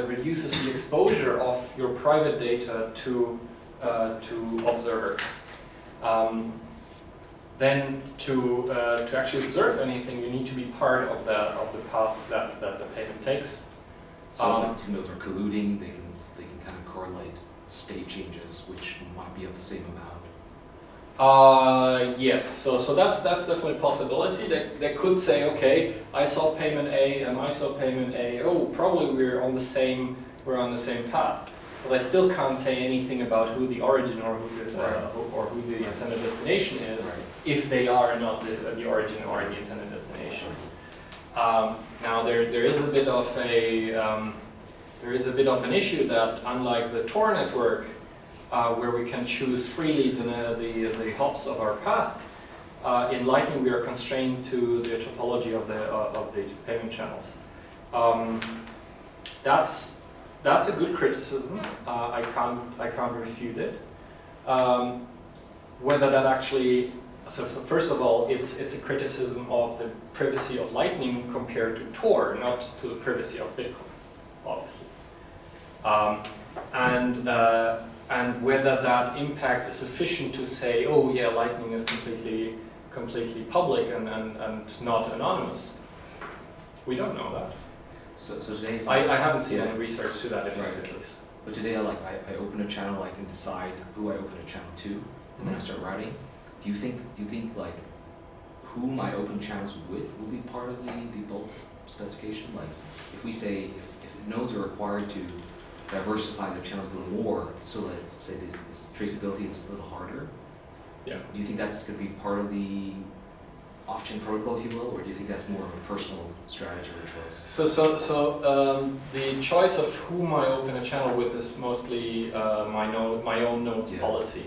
reduces the exposure of your private data to observers. Then to actually observe anything, you need to be part of the path that the payment takes. So if like two nodes are colluding, they can kind of correlate state changes, which might be of the same amount. Yes, so that's definitely a possibility. They could say, okay, I saw payment A and I saw payment A. Oh, probably we're on the same path. But I still can't say anything about who the origin or who the intended destination is, if they are not the origin or the intended destination. Now there is a bit of an issue that, unlike the Tor network, where we can choose freely the hops of our path, in Lightning we are constrained to the topology of the payment channels. That's a good criticism. I can't refute it. Whether that actually, so first of all, it's a criticism of the privacy of Lightning compared to Tor, not to the privacy of Bitcoin, obviously. And whether that impact is sufficient to say, oh yeah, Lightning is completely public and not anonymous. We don't know that. So today, if I haven't seen any research to that effect, at least. But today, I open a channel, I can decide who I open a channel to, and then I start routing. Do you think like whom I open channels with will be part of the bolt specification? Like if we say if nodes are required to diversify their channels a little more, so that say this traceability is a little harder. Yeah. Do you think that's going to be part of the off-chain protocol, if you will, or do you think that's more of a personal strategy or choice? So the choice of whom I open a channel with is mostly my own nodes policy.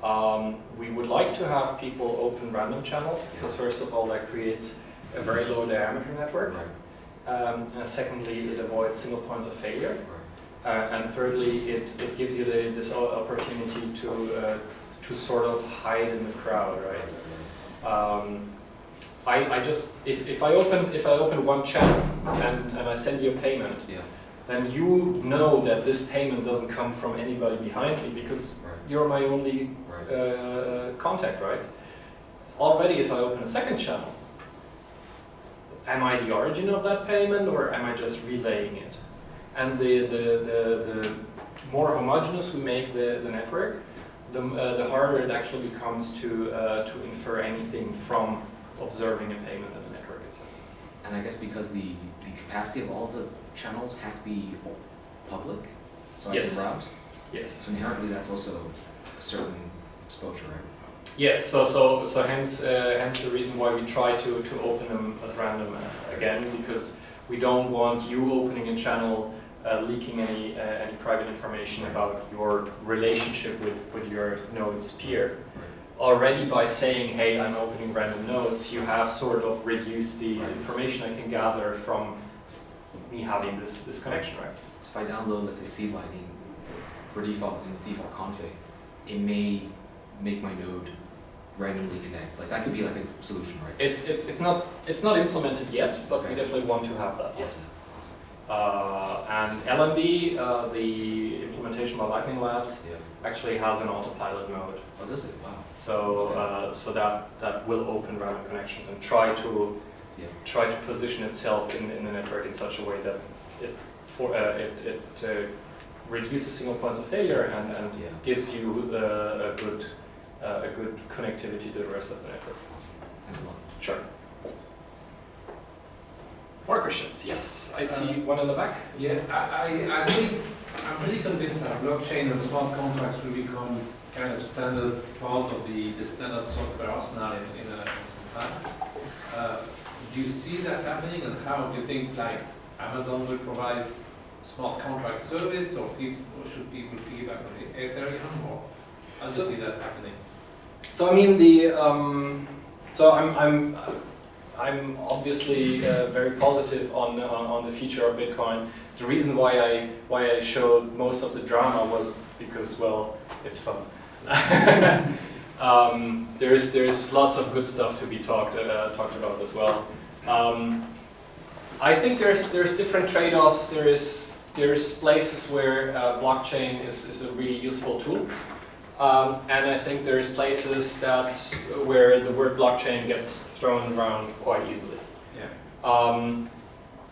Yeah. We would like to have people open random channels because first of all that creates a very low diameter network. Right. And secondly, it avoids single points of failure. Right. And thirdly, it gives you this opportunity to sort of hide in the crowd, right? I just if I open one channel and I send you a payment, then you know that this payment doesn't come from anybody behind me because you're my only contact, right? Already, if I open a second channel, am I the origin of that payment or am I just relaying it? And the more homogeneous we make the network, the harder it actually becomes to infer anything from observing a payment in the network itself. And I guess because the capacity of all the channels have to be public, so I can route. Yes. So inherently, that's also a certain exposure, right? Yes. So hence the reason why we try to open them as random again, because we don't want you opening a channel leaking any private information about your relationship with your node's peer. Already by saying, hey, I'm opening random nodes, you have sort of reduced the information I can gather from me having this connection, right? So if I download, let's say, seed Lightning per default in the default config, it may make my node randomly connect. Like that could be like a solution, right? It's not implemented yet, but we definitely want to have that. Yes. And LNB, the implementation by Lightning Labs, actually has an autopilot mode. Oh, does it? Wow. So that will open random connections and try to position itself in the network in such a way that it reduces single points of failure and gives you a good a good connectivity to the rest of the network. Thanks a lot. Sure. More questions? Yes, I see one in the back. Yeah, I think I'm pretty convinced that blockchain and smart contracts will become kind of standard part of the standard software arsenal in some time. Do you see that happening, and how do you think like Amazon will provide smart contract service, or should people piggyback on the Ethereum, or how do you see that happening? So I mean I'm obviously very positive on the future of Bitcoin. The reason why I showed most of the drama was because, well, it's fun. There's lots of good stuff to be talked about as well. I think there's different trade-offs. There's places where blockchain is a really useful tool. And I think there's places where the word blockchain gets thrown around quite easily. Yeah.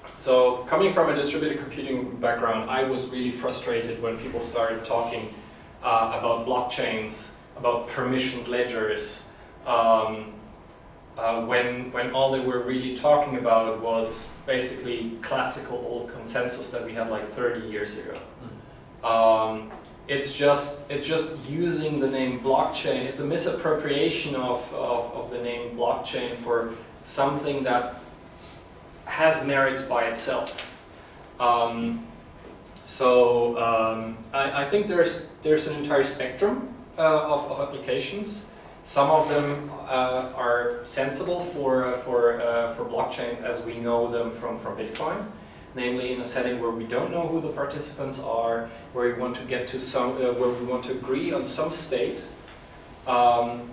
So coming from a distributed computing background, I was really frustrated when people started talking about blockchains, about permissioned ledgers, when all they were really talking about was basically classical old consensus that we had like 30 years ago. It's just using the name blockchain. It's a misappropriation of the name blockchain for something that has merits by itself. I think there's an entire spectrum of applications. Some of them are sensible for blockchains as we know them from Bitcoin. Namely, in a setting where we don't know who the participants are, where we want to get to where we want to agree on some state, and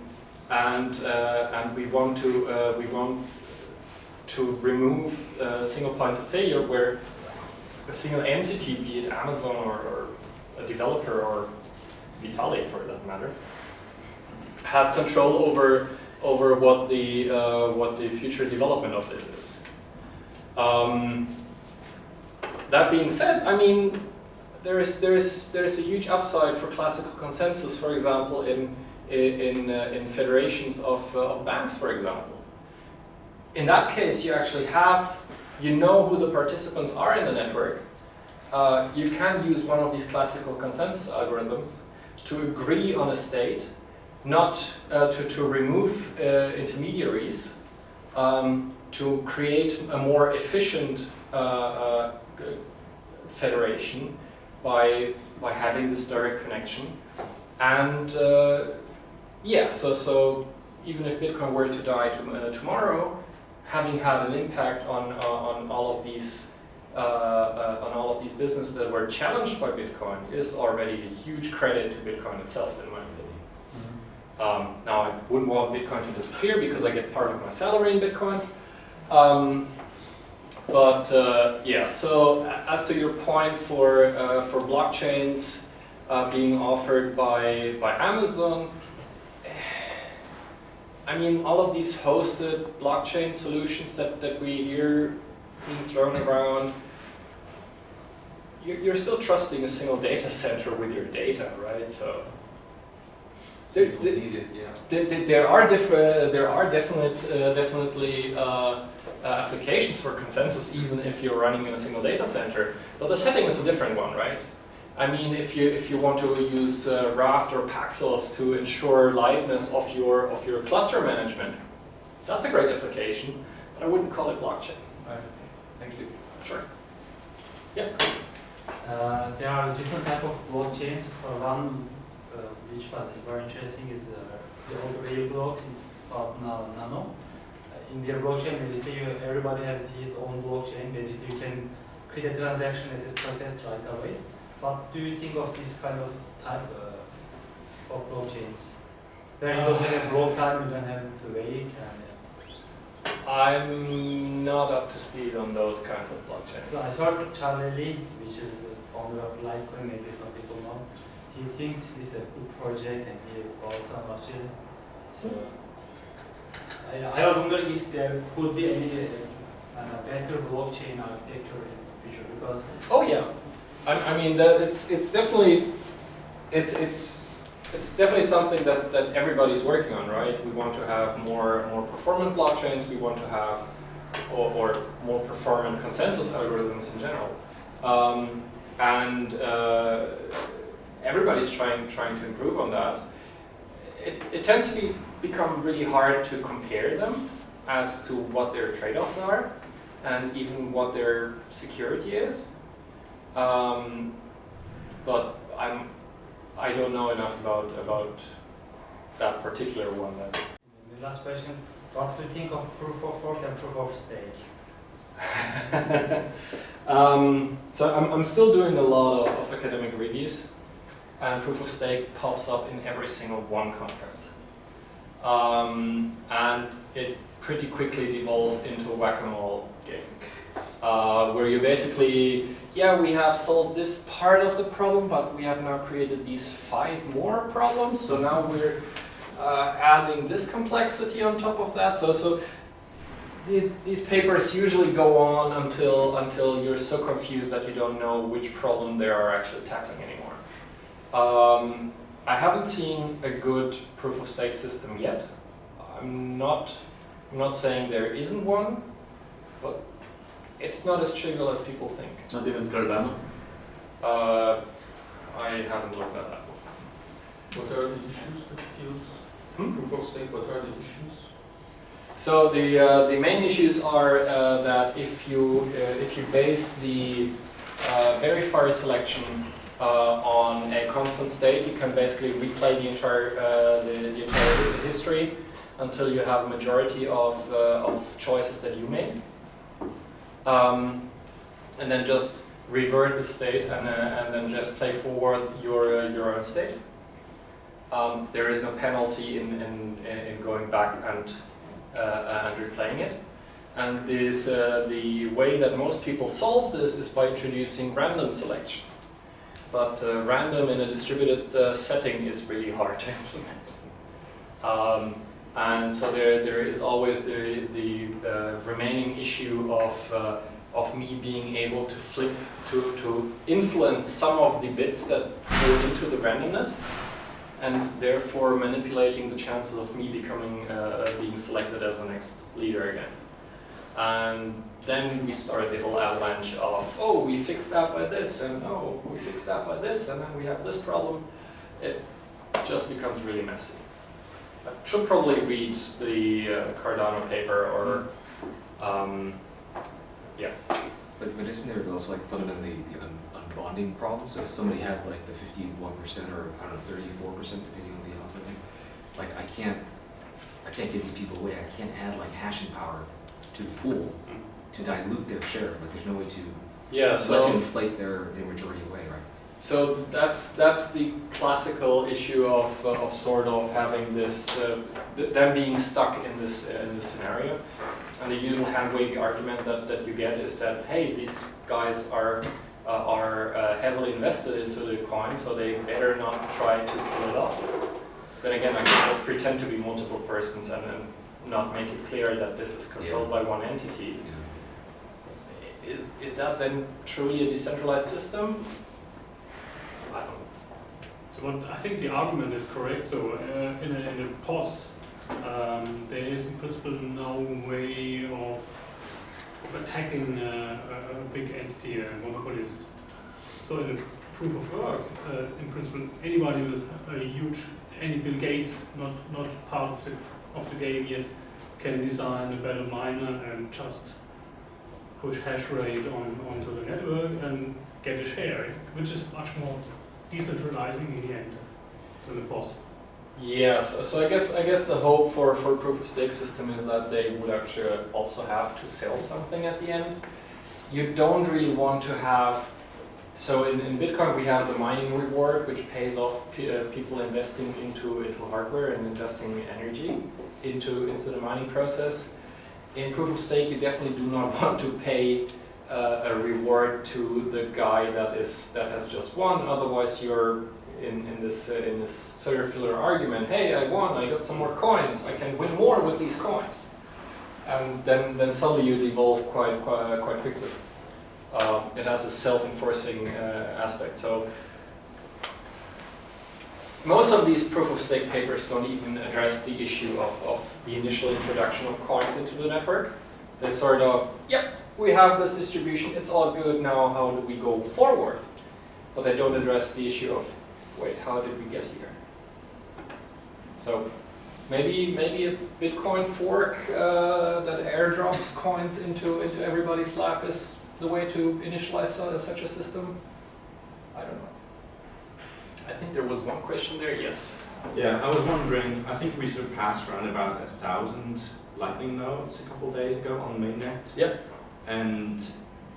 we want to remove single points of failure where a single entity, be it Amazon or a developer or Vitalik for that matter, has control over what the future development of this is. That being said, I mean, there's a huge upside for classical consensus, for example, in federations of banks, for example. In that case, you actually you know who the participants are in the network. You can use one of these classical consensus algorithms to agree on a state, not to remove intermediaries, to create a more efficient federation by having this direct connection. And so even if Bitcoin were to die tomorrow, having had an impact on all of these businesses that were challenged by Bitcoin is already a huge credit to Bitcoin itself, in my opinion. Now, I wouldn't want Bitcoin to disappear because I get part of my salary in Bitcoins. So as to your point for blockchains being offered by Amazon, I mean, all of these hosted blockchain solutions that we hear being thrown around, you're still trusting a single data center with your data, right? So there are definitely applications for consensus, even if you're running in a single data center. But the setting is a different one, right? I mean, if you want to use Raft or Paxos to ensure liveness of your cluster management, that's a great application. But I wouldn't call it blockchain. Right. Thank you. Sure. Yeah. There are different type of blockchains. For one, which was very interesting, is the old rail blocks. It's called now Nano. In their blockchain, basically, everybody has his own blockchain. Basically, you can create a transaction that is processed right away. What do you think of this kind of type of blockchains? Where you don't have a block time, you don't have to wait. I'm not up to speed on those kinds of blockchains. So I saw Charlie Lee, which is the founder of Litecoin, maybe some people know. He thinks it's a good project and he bought some actually. So I was wondering if there could be any better blockchain architecture in the future, because oh yeah, I mean that it's definitely it's it's definitely something that everybody's working on, right? We want to have more performant blockchains. We want to have or more performant consensus algorithms in general, and everybody's trying to improve on that. It tends to become really hard to compare them as to what their trade-offs are and even what their security is. But I don't know enough about that particular one. The last question, what do you think of proof of work and proof of stake? So I'm still doing a lot of academic reviews, and proof of stake pops up in every single one conference. And it pretty quickly devolves into a whack-a-mole game, where you basically, yeah, we have solved this part of the problem, but we have now created these 5 more problems, so now we're adding this complexity on top of that. So these papers usually go on until you're so confused that you don't know which problem they are actually tackling anymore. I haven't seen a good proof of stake system yet. I'm not saying there isn't one, but it's not as trivial as people think. Not even Cardano? I haven't looked at that. What are the issues with proof of stake? What are the issues? So the main issues are that if you base the verifier selection on a constant state, you can basically replay the entire history until you have a majority of choices that you made, and then just revert the state and then just play forward your own state. There is no penalty in going back and replaying it. And this, the way that most people solve this is by introducing random selection. But random in a distributed setting is really hard to implement. And so there is always the remaining issue of me being able to flip, to influence some of the bits that go into the randomness, and therefore manipulating the chances of me becoming being selected as the next leader again. And then we start the whole avalanche of, oh, we fixed that by this, and oh, we fixed that by this, and then we have this problem. It just becomes really messy. I should probably read the Cardano paper, or yeah. But isn't there also like fundamentally the unbonding problem? So if somebody has like the 51% or I don't know 34% depending on the algorithm, like I can't give these people away. I can't add like hashing power to the pool to dilute their share. Like there's no way to unless you inflate their majority away, right? So that's the classical issue of sort of having this them being stuck in this scenario. And the usual hand-wavy argument that you get is that, hey, these guys are heavily invested into the coin, so they better not try to kill it off. Then again, I can just pretend to be multiple persons and then not make it clear that this is controlled by one entity. Yeah. Is that then truly a decentralized system? I don't know. So what I think the argument is correct. So in a POS, there is in principle no way of attacking a big entity, a monopolist. So in a proof of work, in principle, anybody with any Bill Gates, not part of the game yet, can design a better miner and just push hash rate onto the network and get a share, which is much more decentralizing in the end than the POS. Yes, so I guess the hope for proof of stake system is that they would actually also have to sell something at the end. You don't really want to have, so in Bitcoin we have the mining reward, which pays off people investing into hardware and investing energy into the mining process. In proof of stake, you definitely do not want to pay a reward to the guy that has just won. Otherwise, you're in this circular argument. Hey, I won! I got some more coins. I can win more with these coins. And then suddenly you devolve quite quickly. It has a self-enforcing aspect. So most of these proof of stake papers don't even address the issue of the initial introduction of coins into the network. They sort of, yep, we have this distribution, it's all good, now how do we go forward? But they don't address the issue of, wait, how did we get here? So maybe a Bitcoin fork that airdrops coins into everybody's lap is the way to initialize such a system? I don't know. I think there was one question there, yes. Yeah, I was wondering, I think we surpassed around about 1,000 Lightning nodes a couple of days ago on mainnet. Yep. And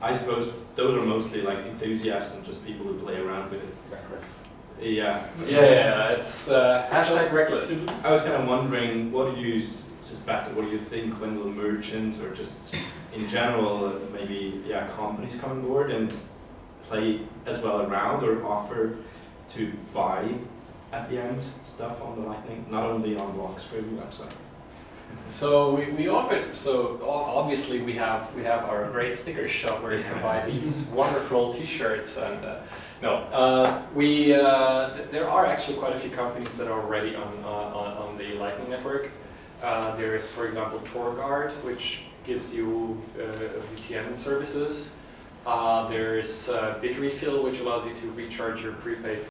I suppose those are mostly like enthusiasts and just people who play around with it. Reckless. Yeah. Yeah, it's hashtag reckless. I was kind of wondering, what do you suspect, what do you think, when will merchants or just in general, maybe companies come on board and play as well around or offer to buy at the end stuff on the Lightning, not only on Blockstream website? So we offer, so obviously we have our great sticker shop where you can buy these wonderful T-shirts and there are actually quite a few companies that are already on the Lightning network. There is, for example, TorGuard, which gives you VPN services. There's Bitrefill, which allows you to recharge your prepaid